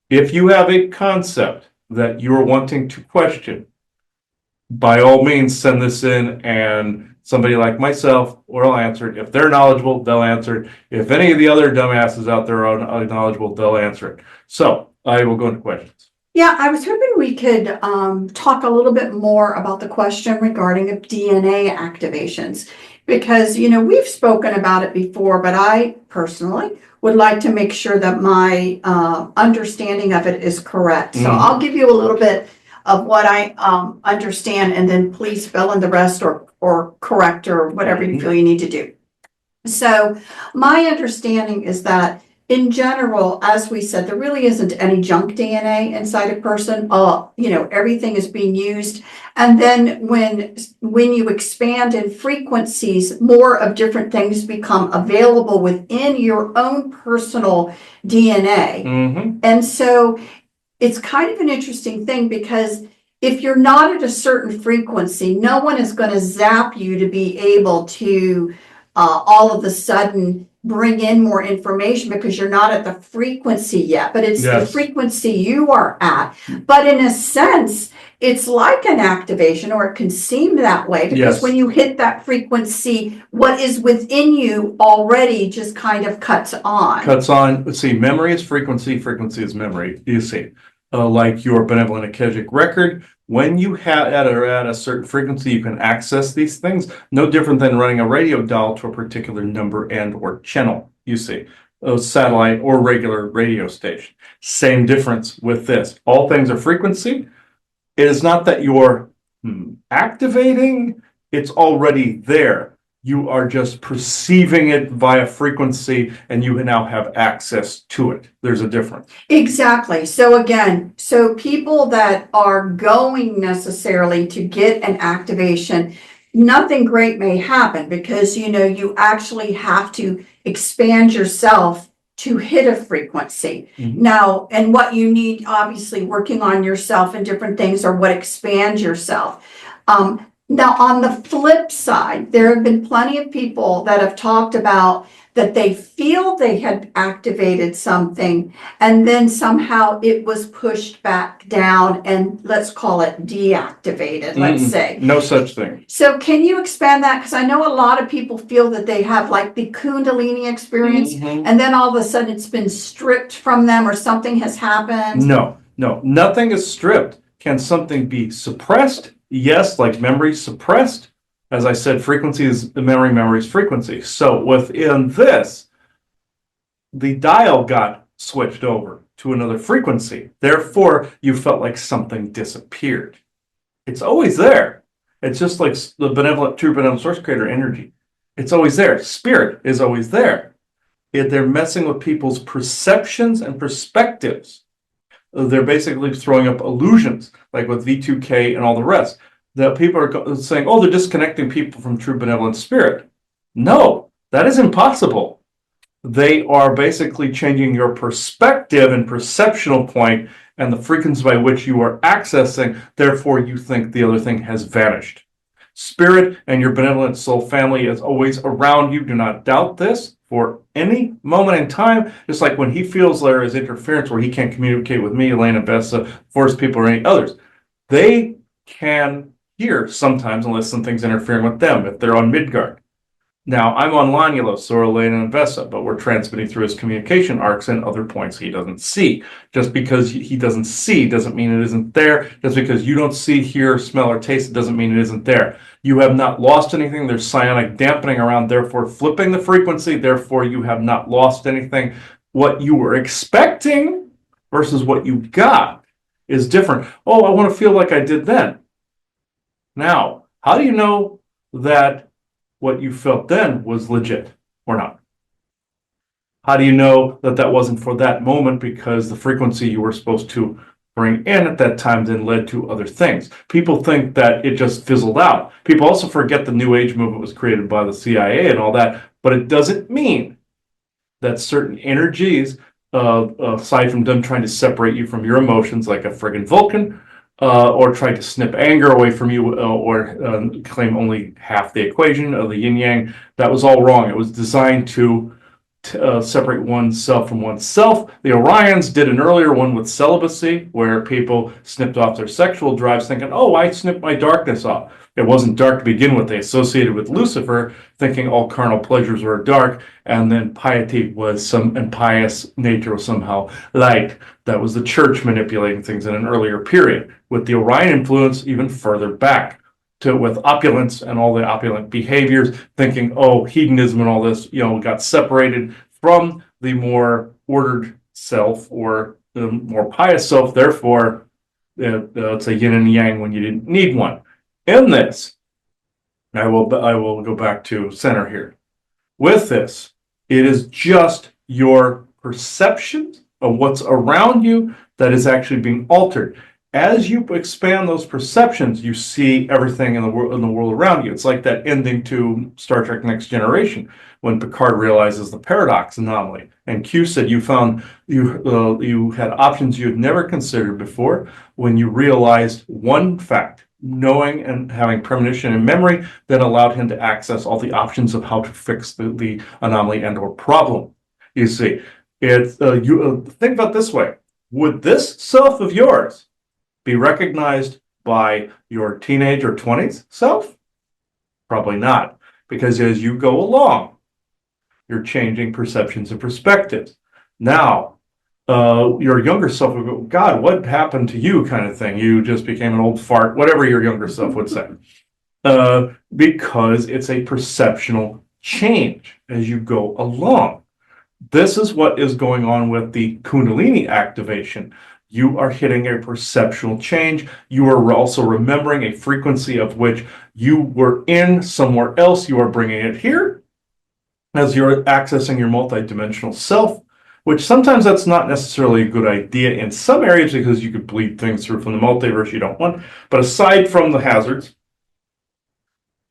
If you have a concept that you're wanting to question, by all means, send this in and somebody like myself will answer it. If they're knowledgeable, they'll answer it. If any of the other dumbasses out there are knowledgeable, they'll answer it. So I will go into questions. Yeah, I was hoping we could talk a little bit more about the question regarding of DNA activations, because, you know, we've spoken about it before, but I personally would like to make sure that my understanding of it is correct. So I'll give you a little bit of what I understand, and then please fill in the rest or correct or whatever you feel you need to do. So my understanding is that in general, as we said, there really isn't any junk DNA inside a person. You know, everything is being used. And then when you expand in frequencies, more of different things become available within your own personal DNA. And so it's kind of an interesting thing, because if you're not at a certain frequency, no one is going to zap you to be able to all of a sudden bring in more information, because you're not at the frequency yet, but it's the frequency you are at. But in a sense, it's like an activation, or it can seem that way, because when you hit that frequency, what is within you already just kind of cuts on. Let's see, memory is frequency, frequency is memory. You see, like your benevolent Akashic record, when you have at a certain frequency, you can access these things. No different than running a radio dial to a particular number and or channel. You see, a satellite or regular radio station. Same difference with this. All things are frequency. It is not that you're activating; it's already there. You are just perceiving it via frequency, and you now have access to it. There's a difference. Exactly. So again, so people that are going necessarily to get an activation, nothing great may happen, because, you know, you actually have to expand yourself to hit a frequency. Now, and what you need, obviously, working on yourself and different things are what expands yourself. Now, on the flip side, there have been plenty of people that have talked about that they feel they had activated something, and then somehow it was pushed back down, and let's call it deactivated, let's say. No such thing. So can you expand that? Because I know a lot of people feel that they have like the Kundalini experience, and then all of a sudden it's been stripped from them, or something has happened. No. No, nothing is stripped. Can something be suppressed? Yes, like memory suppressed. As I said, frequency is the memory is frequency. So within this, the dial got switched over to another frequency. Therefore, you felt like something disappeared. It's always there. It's just like the true benevolent source creator energy. It's always there. Spirit is always there. They're messing with people's perceptions and perspectives. They're basically throwing up illusions, like with V2K and all the rest. That people are saying, oh, they're disconnecting people from true benevolent spirit. No, that is impossible. They are basically changing your perspective and perceptional point and the frequency by which you are accessing. Therefore, you think the other thing has vanished. Spirit and your benevolent soul family is always around you. Do not doubt this for any moment in time. Just like when he feels there is interference where he can't communicate with me, Elena, Bessa, Forest people, or any others, they can hear sometimes unless something's interfering with them if they're on Midgard. Now, I'm on Lanulos or Elena and Vessa, but we're transmitting through his communication arcs and other points he doesn't see. Just because he doesn't see doesn't mean it isn't there. Just because you don't see, hear, smell, or taste it doesn't mean it isn't there. You have not lost anything. There's psionic dampening around, therefore flipping the frequency. Therefore, you have not lost anything. What you were expecting versus what you got is different. Oh, I want to feel like I did then. Now, how do you know that what you felt then was legit or not? How do you know that that wasn't for that moment because the frequency you were supposed to bring in at that time then led to other things? People think that it just fizzled out. People also forget the New Age movement was created by the CIA and all that, but it doesn't mean that certain energies, aside from them trying to separate you from your emotions like a friggin' Vulcan, or try to snip anger away from you, or claim only half the equation of the yin yang. That was all wrong. It was designed to separate oneself from oneself. The Orions did an earlier one with celibacy, where people snipped off their sexual drives thinking, oh, I snipped my darkness off. It wasn't dark to begin with. They associated with Lucifer, thinking all carnal pleasures were dark, and then piety was and pious nature was somehow light. That was the church manipulating things in an earlier period. With the Orion influence, even further back with opulence and all the opulent behaviors, thinking, oh, hedonism and all this, got separated from the more ordered self or the more pious self. Therefore, it's a yin and yang when you didn't need one. In this, I will go back to center here. With this, it is just your perceptions of what's around you that is actually being altered. As you expand those perceptions, you see everything in the world around you. It's like that ending to Star Trek Next Generation when Picard realizes the paradox anomaly, and Q said you had options you had never considered before when you realized one fact. Knowing and having premonition and memory that allowed him to access all the options of how to fix the anomaly and or problem. You see, it's think about it this way: would this self of yours be recognized by your teenage or 20s self? Probably not, because as you go along, you're changing perceptions and perspectives. Now, your younger self would go, God, what happened to you, kind of thing. You just became an old fart, whatever your younger self would say. Because it's a perceptional change as you go along. This is what is going on with the Kundalini activation. You are hitting a perceptual change. You are also remembering a frequency of which you were in somewhere else. You are bringing it here as you're accessing your multidimensional self, which sometimes that's not necessarily a good idea in some areas because you could bleed things through from the multiverse you don't want. But aside from the hazards,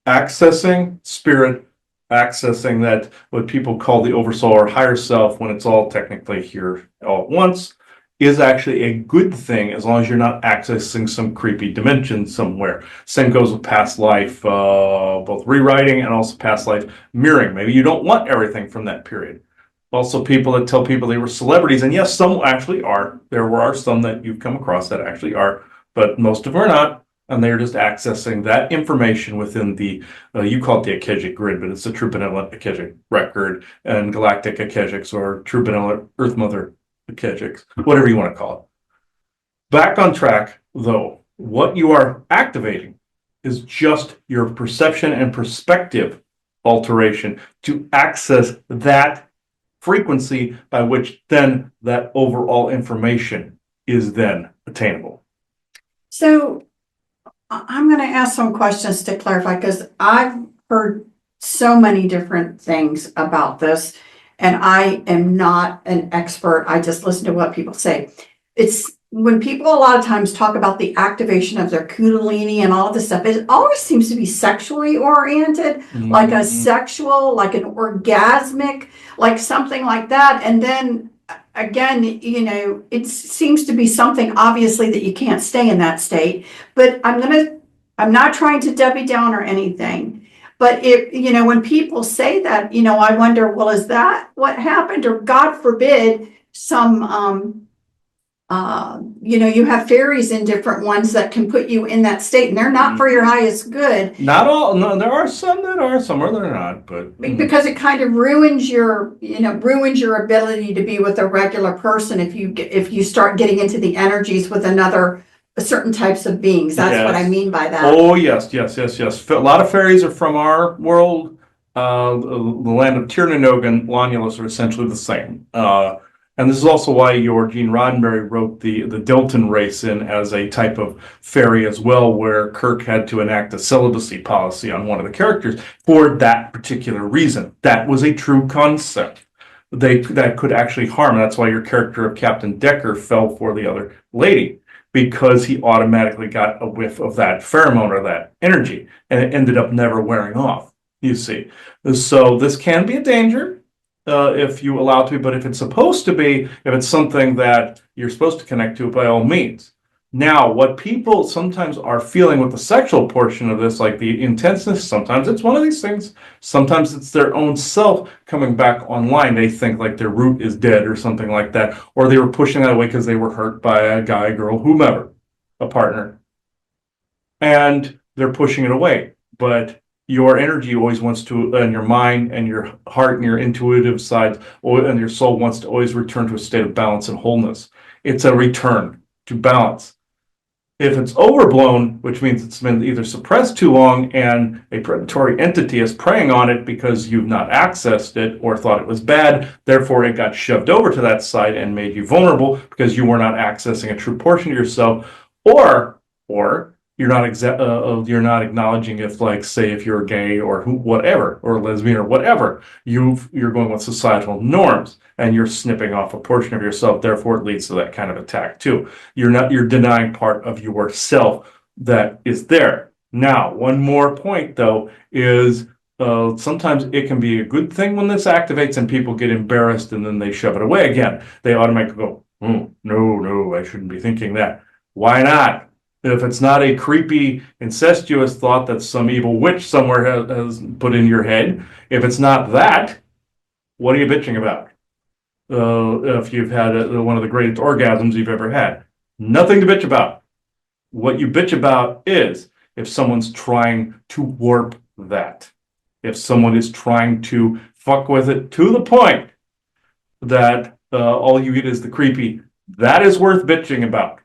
accessing spirit, accessing that what people call the oversoul or higher self when it's all technically here all at once is actually a good thing as long as you're not accessing some creepy dimension somewhere. Same goes with past life, both rewriting and also past life mirroring. Maybe you don't want everything from that period. Also, people that tell people they were celebrities, and yes, some actually are. There are some that you've come across that actually are, but most of them are not, and they're just accessing that information within the, you call it the Akashic grid, but it's the True Benevolent Akashic record and Galactic Akashics or True Benevolent Earth Mother Akashics, whatever you want to call Back on track, though, what you are activating is just your perception and perspective alteration to access that frequency by which then that overall information is then attainable. So I'm going to ask some questions to clarify because I've heard so many different things about this, and I am not an expert. I just listen to what people say. It's when people a lot of times talk about the activation of their Kundalini and all of this stuff, it always seems to be sexually oriented, like a sexual, like an orgasmic, like something like that. And then again, it seems to be something obviously that you can't stay in that state. But I'm not trying to Debbie down or anything. But when people say that, I wonder, well, is that what happened? Or God forbid, some you have fairies in different ones that can put you in that state, and they're not for your highest good. Not all, no, there are some that are, some are they're not, but. Because it kind of ruins your ability to be with a regular person if you start getting into the energies with certain types of beings. That's what I mean by that. Oh, yes. A lot of fairies are from our world. The land of Tirnanogan and Lonulus are essentially the same. And this is also why Gene Roddenberry wrote the Dilton race in as a type of fairy as well, where Kirk had to enact a celibacy policy on one of the characters for that particular reason. That was a true concept. That could actually harm. That's why your character of Captain Decker fell for the other lady, because he automatically got a whiff of that pheromone or that energy, and it ended up never wearing off, you see. So this can be a danger. If you allow it to be, but if it's supposed to be, if it's something that you're supposed to connect to, by all means. Now, what people sometimes are feeling with the sexual portion of this, like the intenseness, sometimes it's one of these things. Sometimes it's their own self coming back online. They think like their root is dead or something like that, or they were pushing that away because they were hurt by a guy, girl, whomever, a partner, and they're pushing it away. But your energy always wants to, and your mind and your heart and your intuitive side and your soul wants to always return to a state of balance and wholeness. It's a return to balance. If it's overblown, which means it's been either suppressed too long and a predatory entity is preying on it because you've not accessed it or thought it was bad, therefore it got shoved over to that side and made you vulnerable because you were not accessing a true portion of yourself, or you're not acknowledging if, like, say, if you're gay or whatever, or lesbian or whatever, you're going with societal norms and you're snipping off a portion of yourself. Therefore, it leads to that kind of attack too. You're denying part of yourself that is there. Now, one more point though is sometimes it can be a good thing when this activates and people get embarrassed and then they shove it away again. They automatically go, oh, no, I shouldn't be thinking that. Why not? If it's not a creepy, incestuous thought that some evil witch somewhere has put in your head, if it's not that, what are you bitching about? If you've had one of the greatest orgasms you've ever had, nothing to bitch about. What you bitch about is if someone's trying to warp that. If someone is trying to fuck with it to the point that all you get is the creepy, that is worth bitching about.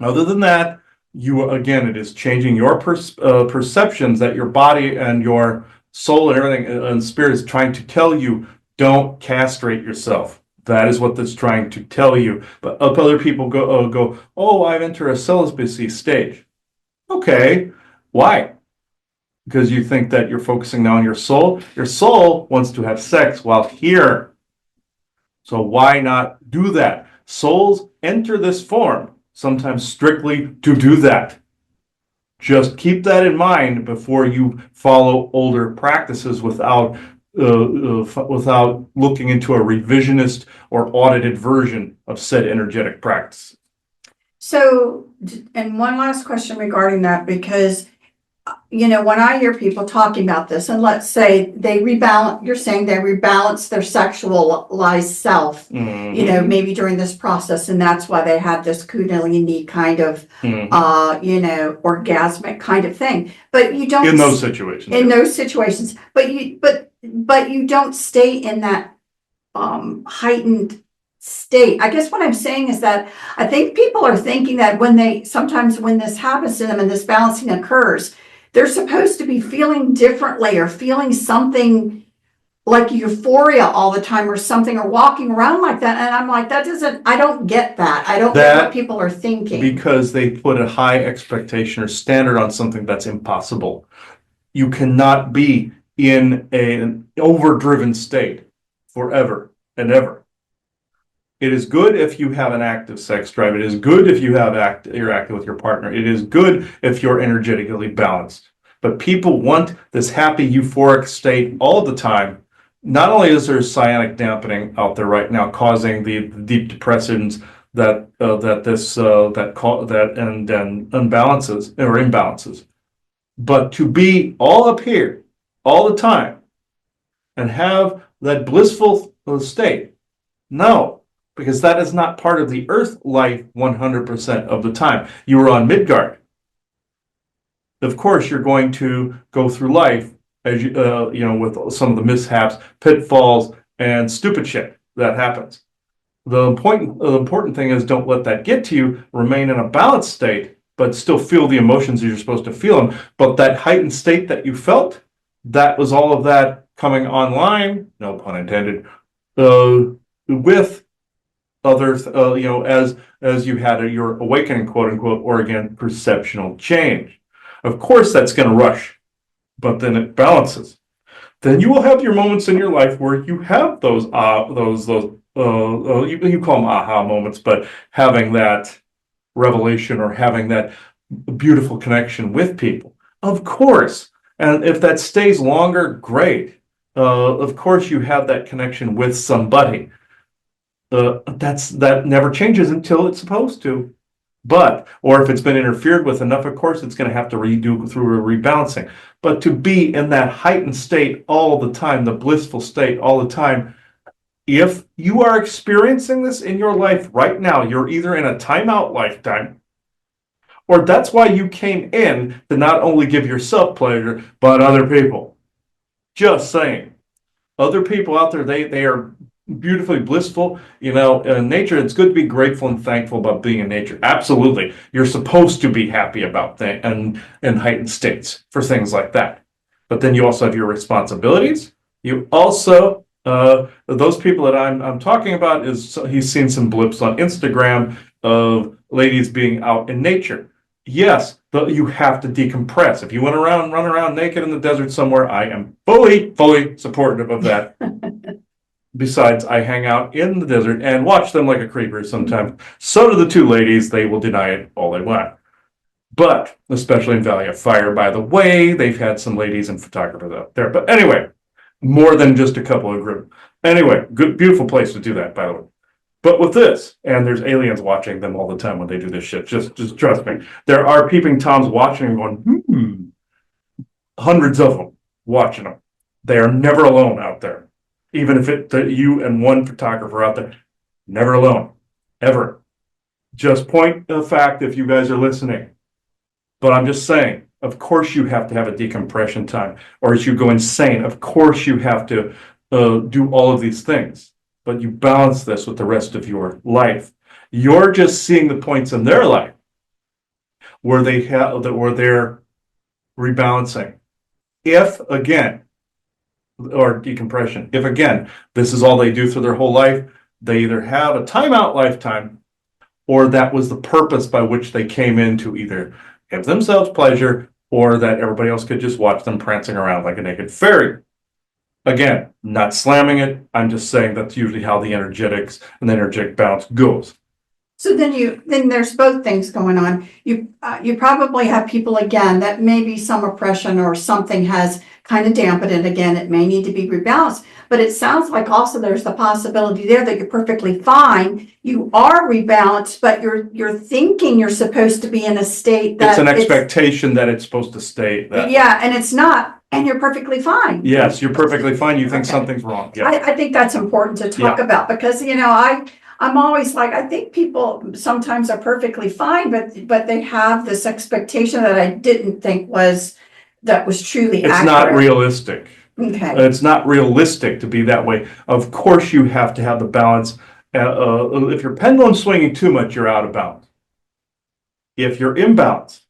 Other than that, it is changing your perceptions that your body and your soul and everything and spirit is trying to tell you. Don't castrate yourself. That is what that's trying to tell you. But other people go, oh, I've entered a celibacy stage. Okay, why? Because you think that you're focusing now on your soul. Your soul wants to have sex while here. So why not do that? Souls enter this form sometimes strictly to do that. Just keep that in mind before you follow older practices without looking into a revisionist or audited version of said energetic practice. So, and one last question regarding that, because when I hear people talking about this, and let's say you're saying they rebalance their sexualized self, maybe during this process, and that's why they had this Kundalini kind of, orgasmic kind of thing. But you don't in those situations. But you don't stay in that heightened state. I guess what I'm saying is that I think people are thinking that sometimes when this happens to them and this balancing occurs, they're supposed to be feeling differently or feeling something like euphoria all the time or something, or walking around like that. And I'm like, I don't get that. I don't get what people are thinking. Because they put a high expectation or standard on something that's impossible. You cannot be in an overdriven state forever and ever. It is good if you have an active sex drive. It is good if you're active with your partner. It is good if you're energetically balanced. But people want this happy, euphoric state all the time. Not only is there cyanic dampening out there right now, causing the deep depressions that imbalances, but to be all up here all the time and have that blissful state, no. Because that is not part of the earth life 100% of the time. You are on Midgard. Of course, you're going to go through life as with some of the mishaps, pitfalls, and stupid shit that happens. The important thing is don't let that get to you. Remain in a balanced state, but still feel the emotions you're supposed to feel them. But that heightened state that you felt, that was all of that coming online, no pun intended, with others, as you had your awakening, quote unquote, or again, perceptual change. Of course, that's going to rush, but then it balances. Then you will have your moments in your life where you have those you call them aha moments, but having that revelation or having that beautiful connection with people. Of course, and if that stays longer, great. Of course, you have that connection with somebody. That never changes until it's supposed to. Or if it's been interfered with enough, of course, it's going to have to redo through a rebalancing. But to be in that heightened state all the time, the blissful state all the time, if you are experiencing this in your life right now, you're either in a timeout lifetime, or that's why you came in to not only give yourself pleasure, but other people. Just saying. Other people out there, they are beautifully blissful. In nature, it's good to be grateful and thankful about being in nature. Absolutely. You're supposed to be happy about things and heightened states for things like that. But then you also have your responsibilities. You also, those people that I'm talking about, he's seen some blips on Instagram of ladies being out in nature. Yes, but you have to decompress. If you run around naked in the desert somewhere, I am fully supportive of that. Besides, I hang out in the desert and watch them like a creeper sometimes. So do the two ladies. They will deny it all they want. But, especially in Valley of Fire, by the way, they've had some ladies and photographers out there. But anyway, more than just a couple of groups. Anyway, good, beautiful place to do that, by the way. But with this, and there's aliens watching them all the time when they do this shit. Just trust me. There are peeping Toms watching and going, hundreds of them watching them. They are never alone out there. Even if you and one photographer out there, never alone, ever. Just point of fact if you guys are listening. But I'm just saying, of course you have to have a decompression time, or as you go insane, of course you have to do all of these things. But you balance this with the rest of your life. You're just seeing the points in their life where they're rebalancing. If again, or decompression. If again, this is all they do through their whole life, they either have a timeout lifetime, or that was the purpose by which they came in to either give themselves pleasure, or that everybody else could just watch them prancing around like a naked fairy. Again, not slamming it. I'm just saying that's usually how the energetics and the energetic balance goes. So then there's both things going on. You probably have people again that maybe some oppression or something has kind of dampened it again. It may need to be rebalanced, but it sounds like also there's the possibility there that you're perfectly fine. You are rebalanced, but you're thinking you're supposed to be in a state that it's an expectation that it's supposed to stay that. Yeah, and it's not, and you're perfectly fine. Yes, you're perfectly fine. You think something's wrong. Yeah. I think that's important to talk about because I'm always like, I think people sometimes are perfectly fine, but they have this expectation that I didn't think was truly accurate. It's not realistic. Okay. It's not realistic to be that way. Of course, you have to have the balance If your pendulum's swinging too much, you're out of balance. If you're imbalanced,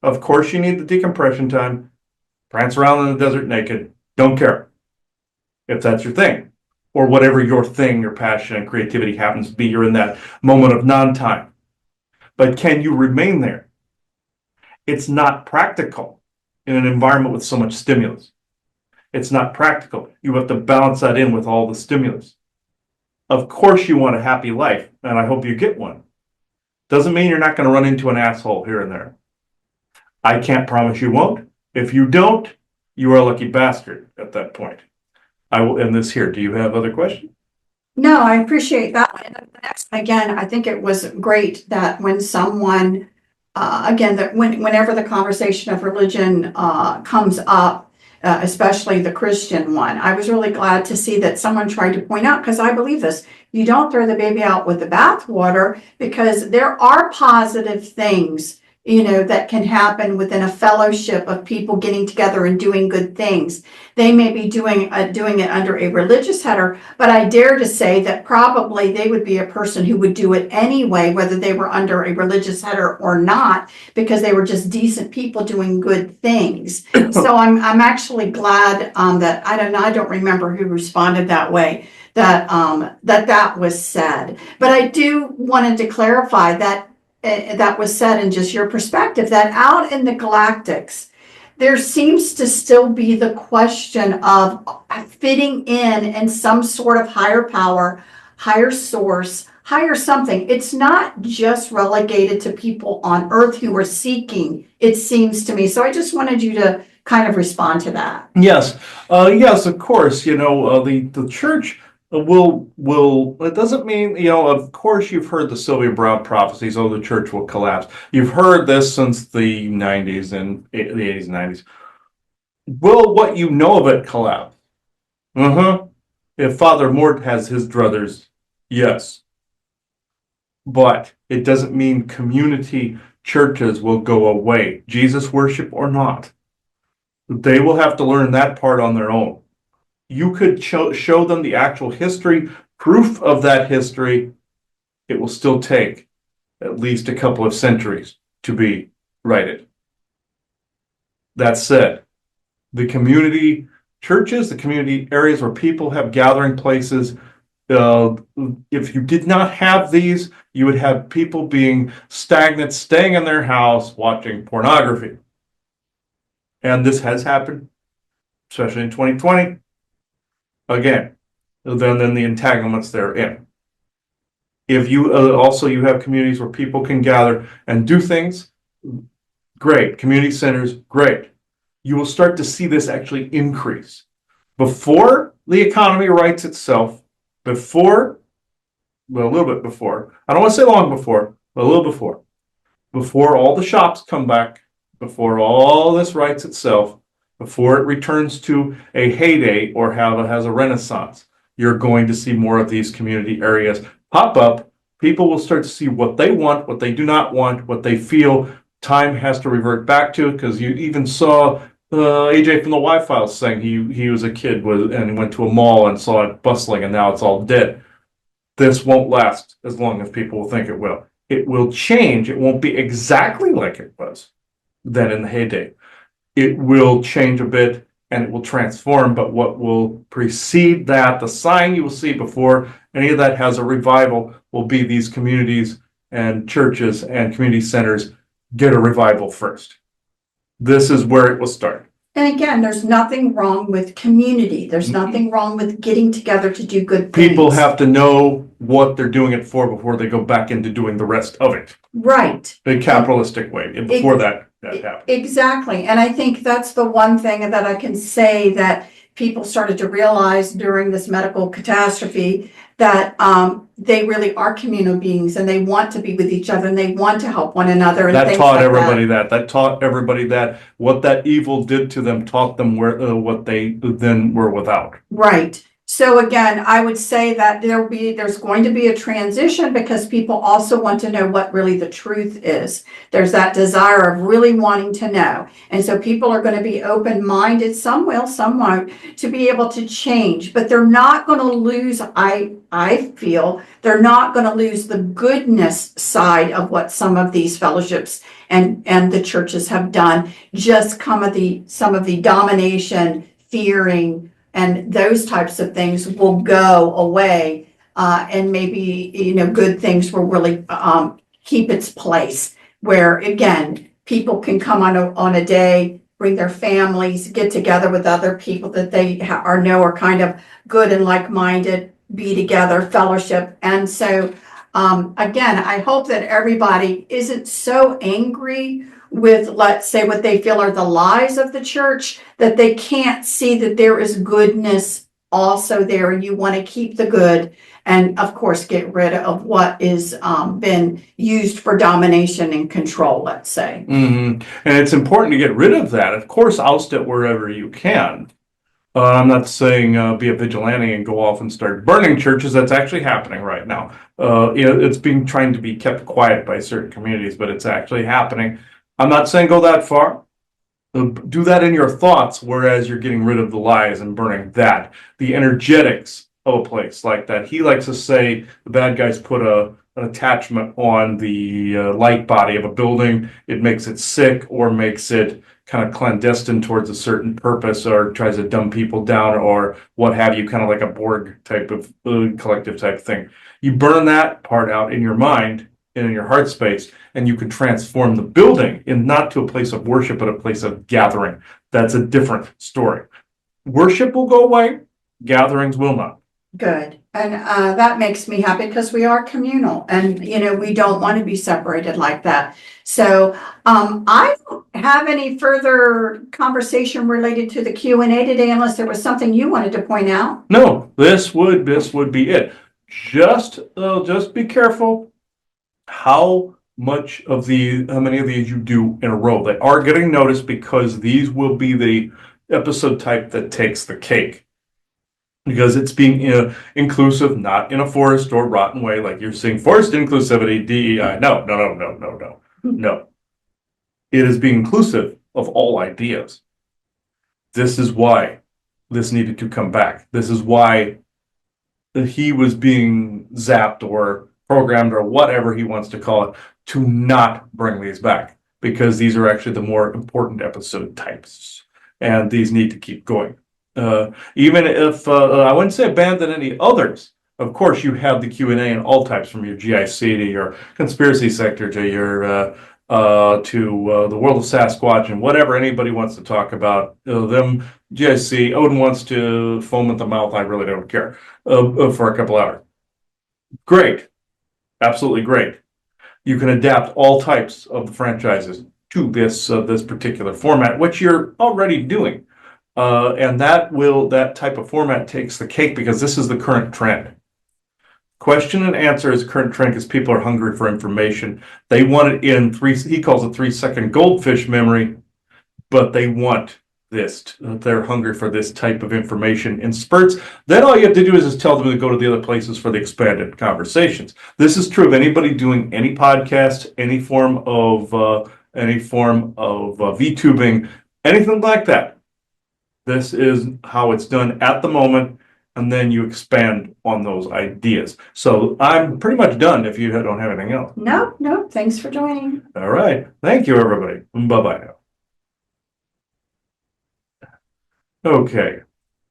of course you need the decompression time. Prance around in the desert naked. Don't care if that's your thing, or whatever your thing, your passion and creativity happens to be. You're in that moment of non-time. But can you remain there? It's not practical in an environment with so much stimulus. It's not practical. You have to balance that in with all the stimulus. Of course you want a happy life, and I hope you get one. Doesn't mean you're not going to run into an asshole here and there. I can't promise you won't. If you don't, you are a lucky bastard at that point. I will end this here. Do you have other questions? No, I appreciate that. And the next, again, I think it was great that when someone, again, that whenever the conversation of religion comes up, especially the Christian one, I was really glad to see that someone tried to point out, because I believe this, you don't throw the baby out with the bathwater, because there are positive things, that can happen within a fellowship of people getting together and doing good things. They may be doing it under a religious header, but I dare to say that probably they would be a person who would do it anyway, whether they were under a religious header or not, because they were just decent people doing good things. So I'm actually glad that I don't remember who responded that way, that was said. But I do wanted to clarify that that was said in just your perspective, that out in the galactics, there seems to still be the question of fitting in some sort of higher power, higher source, higher something. It's not just relegated to people on Earth who are seeking, it seems to me. So I just wanted you to kind of respond to that. Yes, yes, of course. The church will. It doesn't mean, of course you've heard the Sylvia Browne prophecies. Oh, the church will collapse. You've heard this since the 90s and the 80s and 90s. Will what you know of it collapse? If Father Mort has his druthers, yes. But it doesn't mean community churches will go away, Jesus worship or not. They will have to learn that part on their own. You could show them the actual history, proof of that history. It will still take at least a couple of centuries to be righted. That said, the community churches, the community areas where people have gathering places, if you did not have these, you would have people being stagnant, staying in their house, watching pornography. And this has happened, especially in 2020. Again, then the entanglements they're in. If you also you have communities where people can gather and do things, great. Community centers, great. You will start to see this actually increase. Before the economy rights itself, a little bit before, I don't want to say long before, but a little before all the shops come back, before all this rights itself, before it returns to a heyday or has a renaissance, you're going to see more of these community areas pop up. People will start to see what they want, what they do not want, what they feel time has to revert back to, because you even saw AJ from the Y-Files saying he was a kid and went to a mall and saw it bustling, and now it's all dead. This won't last as long as people will think it will. It will change. It won't be exactly like it was then in the heyday. It will change a bit and it will transform, but what will precede that, the sign you will see before any of that has a revival, will be these communities and churches and community centers get a revival first. This is where it will start. And again, there's nothing wrong with community. There's nothing wrong with getting together to do good things. People have to know what they're doing it for before they go back into doing the rest of it. Right. In a capitalistic way, and before that happens. Exactly. And I think that's the one thing that I can say that people started to realize during this medical catastrophe, that they really are communal beings and they want to be with each other and they want to help one another. And that taught everybody that taught everybody that what that evil did to them taught them what they then were without. Right. So again, I would say that there's going to be a transition because people also want to know what really the truth is. There's that desire of really wanting to know. And so people are going to be open-minded, some will, some won't, to be able to change, but they're not going to lose, I feel, they're not going to lose the goodness side of what some of these fellowships and the churches have done. Just some of the domination, fearing, and those types of things will go away, and maybe good things will really keep its place. Where again, people can come on a day, bring their families, get together with other people that they know are kind of good and like-minded, be together, fellowship, and so again, I hope that everybody isn't so angry with, let's say, what they feel are the lies of the church, that they can't see that there is goodness also there, and you want to keep the good and of course get rid of what is been used for domination and control, let's say. And it's important to get rid of that. Of course, oust it wherever you can. I'm not saying be a vigilante and go off and start burning churches. That's actually happening right now. It's being trying to be kept quiet by certain communities, but it's actually happening. I'm not saying go that far. Do that in your thoughts, whereas you're getting rid of the lies and burning that. The energetics of a place like that. He likes to say the bad guys put an attachment on the light body of a building. It makes it sick or makes it kind of clandestine towards a certain purpose, or tries to dumb people down or what have you, kind of like a Borg type of collective type thing. You burn that part out in your mind and in your heart space, and you can transform the building in not to a place of worship, but a place of gathering. That's a different story. Worship will go away, gatherings will not. Good. And that makes me happy because we are communal and, we don't want to be separated like that. So I don't have any further conversation related to the Q&A today, unless there was something you wanted to point out. No, this would be it. Just be careful how many of these you do in a row. They are getting noticed because these will be the episode type that takes the cake. Because it's being inclusive, not in a forced or rotten way, like you're seeing forced inclusivity, DEI. No. No. It is being inclusive of all ideas. This is why this needed to come back. This is why he was being zapped or programmed or whatever he wants to call it to not bring these back, because these are actually the more important episode types, and these need to keep going. Even if I wouldn't say abandon any others. Of course, you have the Q&A in all types, from your GIC to your conspiracy sector to your the world of Sasquatch and whatever anybody wants to talk about. Them GIC, Odin wants to foam at the mouth. I really don't care for a couple hours. Great, absolutely great. You can adapt all types of the franchises to this particular format, which you're already doing. And that type of format takes the cake, because this is the current trend. Question and answer is the current trend because people are hungry for information. They want it in he calls it 3-second goldfish memory, but they want this. They're hungry for this type of information in spurts. Then all you have to do is just tell them to go to the other places for the expanded conversations. This is true of anybody doing any podcast, any form of VTubing, anything like that. This is how it's done at the moment, and then you expand on those ideas. So I'm pretty much done if you don't have anything else. No, thanks for joining. All right. Thank you, everybody. Bye-bye now. Okay.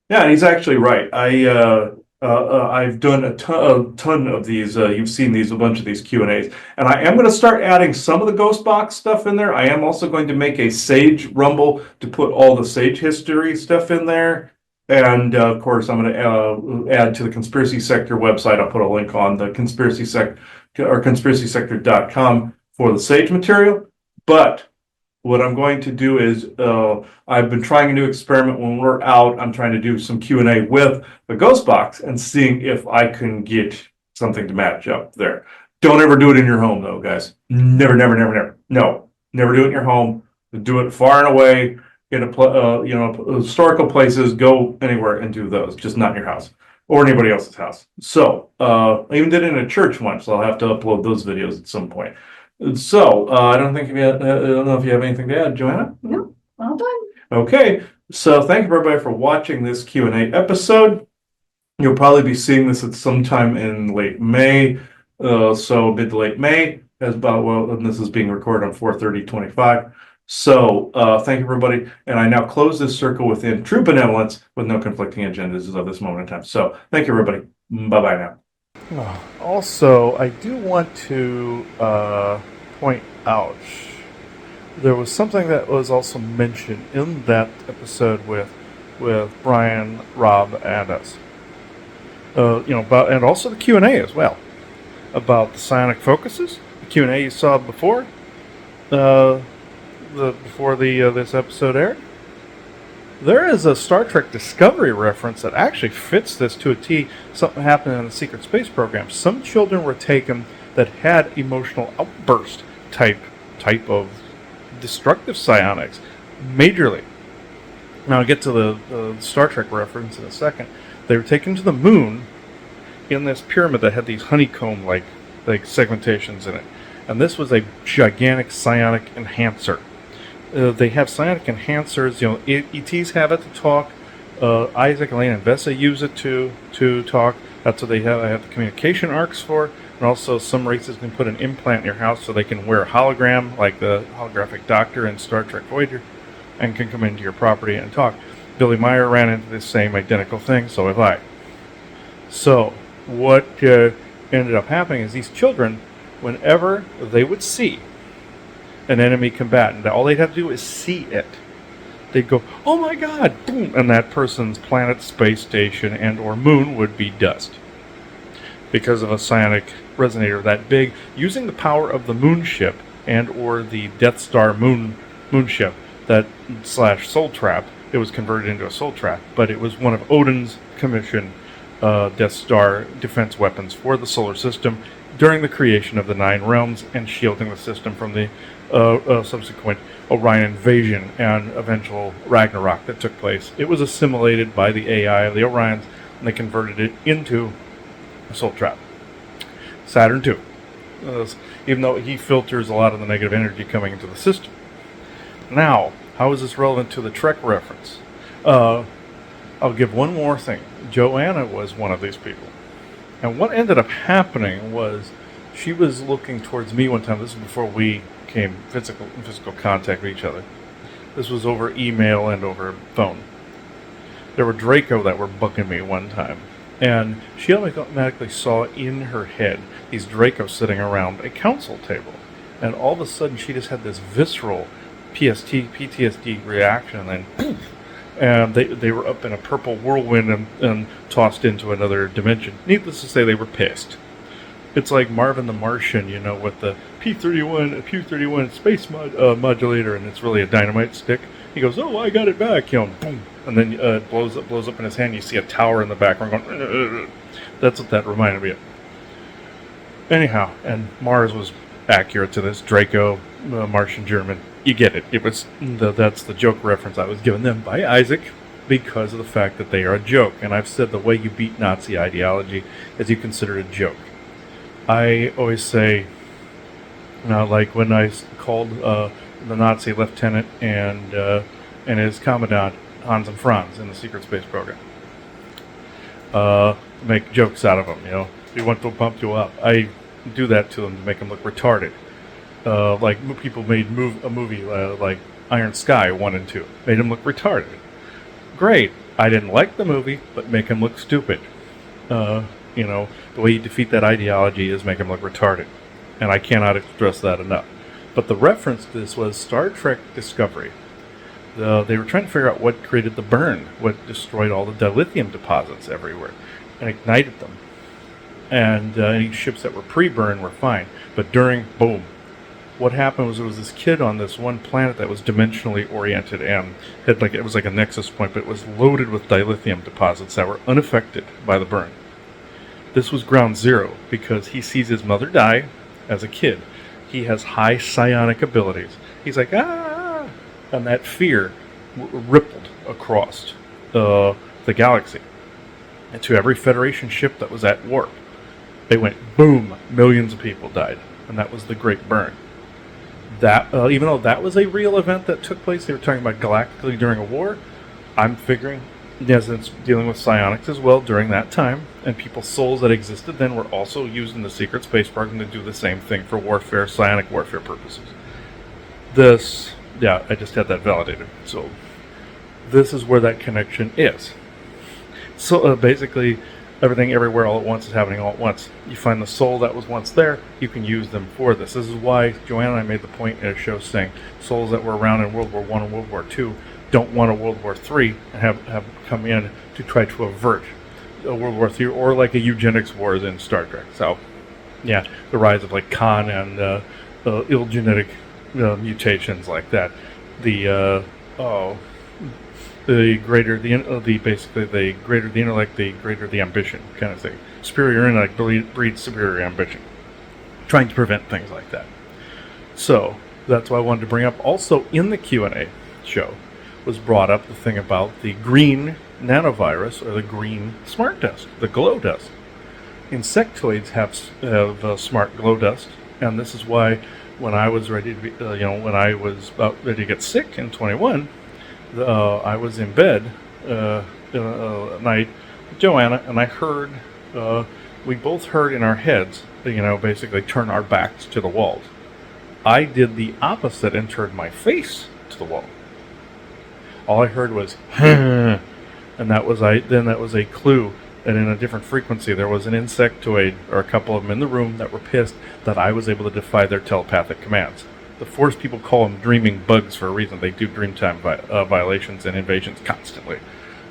Yeah, he's actually right. I've done a ton of these. You've seen a bunch of these Q&As, and I am going to start adding some of the Ghost Box stuff in there. I am also going to make a Sage Rumble to put all the Sage history stuff in there, and of course, I'm going to add to the Conspiracy Sector website. I'll put a link on the Conspiracy Sector or conspiracysector.com for the Sage material. But what I'm going to do is, I've been trying a new experiment when we're out. I'm trying to do some Q&A with the Ghost Box and seeing if I can get something to match up there. Don't ever do it in your home, though, guys. Never. No, never do it in your home. Do it far and away in historical places. Go anywhere and do those. Just not in your house. or anybody else's house. So, I even did it in a church once, so I'll have to upload those videos at some point. So, I don't know if you have anything to add, Joanna? No, well done. Okay, so thank you everybody for watching this Q&A episode. You'll probably be seeing this at some time in late May, so mid to late May, and this is being recorded on 4/30/25. So, thank you everybody, and I now close this circle within true benevolence with no conflicting agendas of this moment in time. So, thank you everybody. Bye-bye now. Also, I do want to point out there was something that was also mentioned in that episode with Brian, Rob, and us. And also the Q&A as well about the psionic focuses. The Q&A you saw before this episode aired. There is a Star Trek Discovery reference that actually fits this to a T. Something happened in the secret space program. Some children were taken that had emotional outburst type of destructive psionics, majorly. Now I'll get to the Star Trek reference in a second. They were taken to the moon in this pyramid that had these honeycomb like segmentations in it, and this was a gigantic psionic enhancer. They have psionic enhancers. ETs have it to talk. Isaac, Elaine, and Vesa use it to talk. That's what they have the communication arcs for. And also, some races can put an implant in your house so they can wear a hologram, like the holographic doctor in Star Trek Voyager, and can come into your property and talk. Billy Meyer ran into the same identical thing, so have I. So, what ended up happening is these children, whenever they would see an enemy combatant, all they'd have to do is see it. They'd go, "Oh my God!" Boom, and that person's planet, space station, and or moon would be dust because of a psionic resonator that big, using the power of the moon ship and or the Death Star moon ship that / Soul Trap. It was converted into a Soul Trap, but it was one of Odin's commissioned Death Star defense weapons for the solar system during the creation of the Nine Realms and shielding the system from the subsequent Orion invasion and eventual Ragnarok that took place. It was assimilated by the AI of the Orions, and they converted it into a Soul Trap. Saturn II, even though he filters a lot of the negative energy coming into the system. Now, how is this relevant to the Trek reference? I'll give one more thing. Joanna was one of these people. And what ended up happening was she was looking towards me one time. This was before we came physical contact with each other. This was over email and over phone. There were Draco that were bugging me one time. And she automatically saw in her head these Draco sitting around a council table. And all of a sudden she just had this visceral PTSD reaction, and then poof, and they were up in a purple whirlwind and tossed into another dimension. Needless to say, they were pissed. It's like Marvin the Martian, with the P-31 space modulator, and it's really a dynamite stick. He goes, "Oh, I got it back," boom, and then it blows up in his hand. You see a tower in the background going. Ugh. That's what that reminded me of. Anyhow, and Mars was accurate to this. Draco, Martian, German. You get it. That's the joke reference I was given them by Isaac because of the fact that they are a joke. And I've said the way you beat Nazi ideology is you consider it a joke. I always say, like when I called the Nazi lieutenant and his commandant Hans and Franz in the secret space program, make jokes out of them. We want to pump you up. I do that to them to make them look retarded. Like people made a movie like Iron Sky 1 and 2. Made him look retarded. Great. I didn't like the movie, but make him look stupid. The way you defeat that ideology is make him look retarded. And I cannot express that enough. But the reference to this was Star Trek Discovery. They were trying to figure out what created the burn, what destroyed all the dilithium deposits everywhere, and ignited them. And any ships that were pre-burn were fine. But during, boom. What happened was there was this kid on this one planet that was dimensionally oriented and it was like a nexus point, but it was loaded with dilithium deposits that were unaffected by the burn. This was ground zero because he sees his mother die as a kid. He has high psionic abilities. He's like, ah! And that fear rippled across the galaxy. and to every Federation ship that was at warp. They went boom, millions of people died, and that was the Great Burn. That even though that was a real event that took place, they were talking about galactically during a war. I'm figuring, yes, it's dealing with psionics as well during that time, and people's souls that existed then were also used in the secret space program to do the same thing for warfare, psionic warfare purposes. I just had that validated. So this is where that connection is. So basically, everything everywhere all at once is happening all at once. You find the soul that was once there, you can use them for this. This is why Joanna and I made the point in a show saying souls that were around in World War I and World War II don't want a World War III and have come in to try to avert a World War III or like a eugenics wars in Star Trek. So, yeah, the rise of like Khan and ill genetic mutations like that. The greater the intellect, the greater the ambition kind of thing. Superior intellect breeds superior ambition. Trying to prevent things like that. So that's why I wanted to bring up. Also in the Q&A show was brought up the thing about the green nanovirus or the green smart dust, the glow dust. Insectoids have smart glow dust, and this is why when I was ready to be, when I was about ready to get sick in 21. I was in bed at night with Joanna, and I heard, we both heard in our heads, basically turn our backs to the walls. I did the opposite and turned my face to the wall. All I heard was, and that was a clue that in a different frequency there was an insectoid, or a couple of them in the room that were pissed that I was able to defy their telepathic commands. The Force people call them dreaming bugs for a reason. They do dreamtime violations and invasions constantly.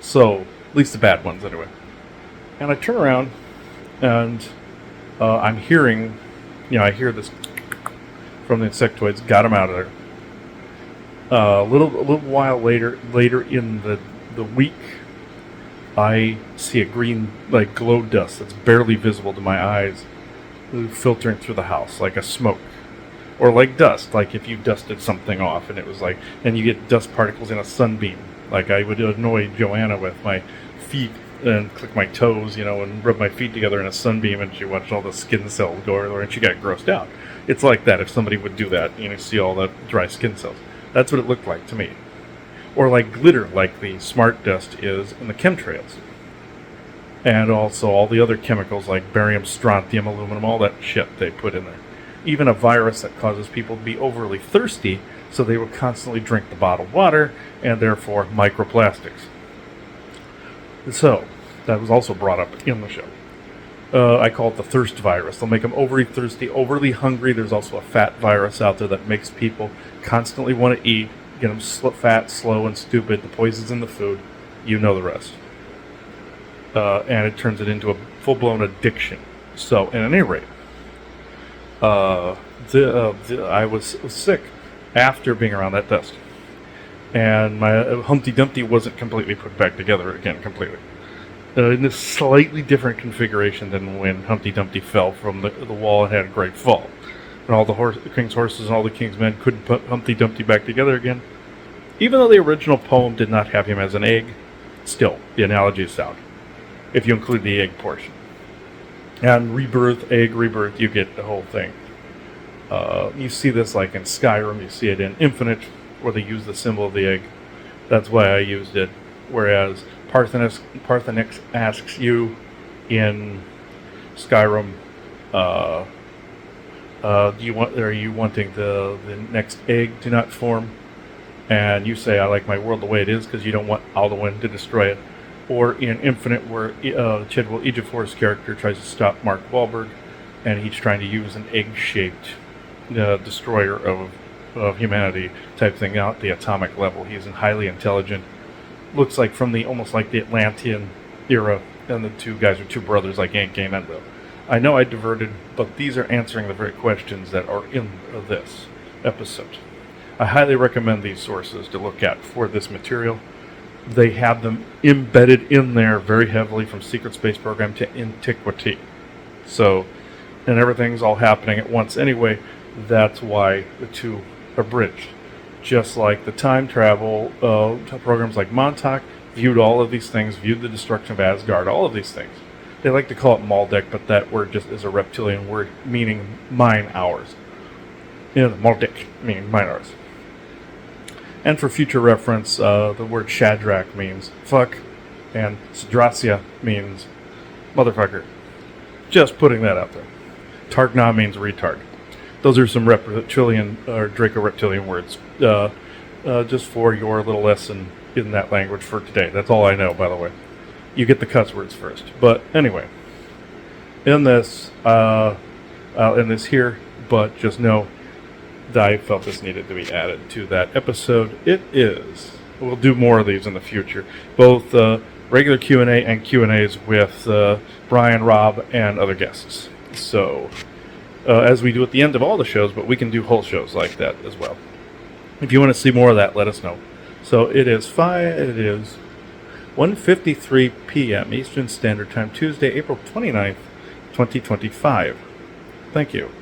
So, at least the bad ones anyway. And I turn around, and I'm hearing, I hear this from the insectoids, got them out of there. A little while later in the week, I see a green, like, glow dust that's barely visible to my eyes, filtering through the house, like a smoke. Or like dust, like if you dusted something off and it was like, and you get dust particles in a sunbeam. Like I would annoy Joanna with my feet and click my toes, and rub my feet together in a sunbeam, and she watched all the skin cells go everywhere and she got grossed out. It's like that if somebody would do that, see all the dry skin cells. That's what it looked like to me. Or like glitter, like the smart dust is in the chemtrails. And also all the other chemicals like barium, strontium, aluminum, all that shit they put in there. Even a virus that causes people to be overly thirsty, so they will constantly drink the bottled water, and therefore microplastics. So, that was also brought up in the show. I call it the thirst virus. They'll make them overly thirsty, overly hungry. There's also a fat virus out there that makes people constantly want to eat, get them fat, slow, and stupid. The poison's in the food. You know the rest. And it turns it into a full-blown addiction. So, at any rate, I was sick after being around that dust, and my Humpty Dumpty wasn't completely put back together again completely. In a slightly different configuration than when Humpty Dumpty fell from the wall and had a great fall, and all the king's horses and all the king's men couldn't put Humpty Dumpty back together again. Even though the original poem did not have him as an egg, still the analogy is sound if you include the egg portion. And rebirth, egg, rebirth, you get the whole thing. You see this like in Skyrim, you see it in Infinite, where they use the symbol of the egg. That's why I used it. Whereas Parthenix asks you in Skyrim, are you wanting the next egg to not form? And you say, I like my world the way it is because you don't want Alduin to destroy it. Or in Infinite, where Chidwell Ejiofor's character tries to stop Mark Wahlberg, and he's trying to use an egg-shaped destroyer of humanity type thing out at the atomic level. He's highly intelligent. Looks like from almost like the Atlantean era, and the two guys are two brothers like Aunt Gain and Will. I know I diverted, but these are answering the very questions that are in this episode. I highly recommend these sources to look at for this material. They have them embedded in there very heavily from Secret Space Program to Antiquity. So, and everything's all happening at once anyway. That's why the two are bridged. Just like the time travel programs like Montauk, viewed all of these things, viewed the destruction of Asgard, all of these things. They like to call it Maldek, but that word just is a reptilian word meaning mine hours. Maldek meaning mine hours. And for future reference, the word Shadrach means fuck, and Sadrasya means motherfucker. Just putting that out there. Targna means retard. Those are some reptilian or Draco-reptilian words. Just for your little lesson in that language for today. That's all I know, by the way. You get the cuss words first. But anyway, in this here, but just know that I felt this needed to be added to that episode. It is. We'll do more of these in the future. Both regular Q&A and Q&As with Brian, Rob, and other guests. So, as we do at the end of all the shows, but we can do whole shows like that as well. If you want to see more of that, let us know. So it is 1:53 p.m. Eastern Standard Time, Tuesday, April 29th, 2025. Thank you.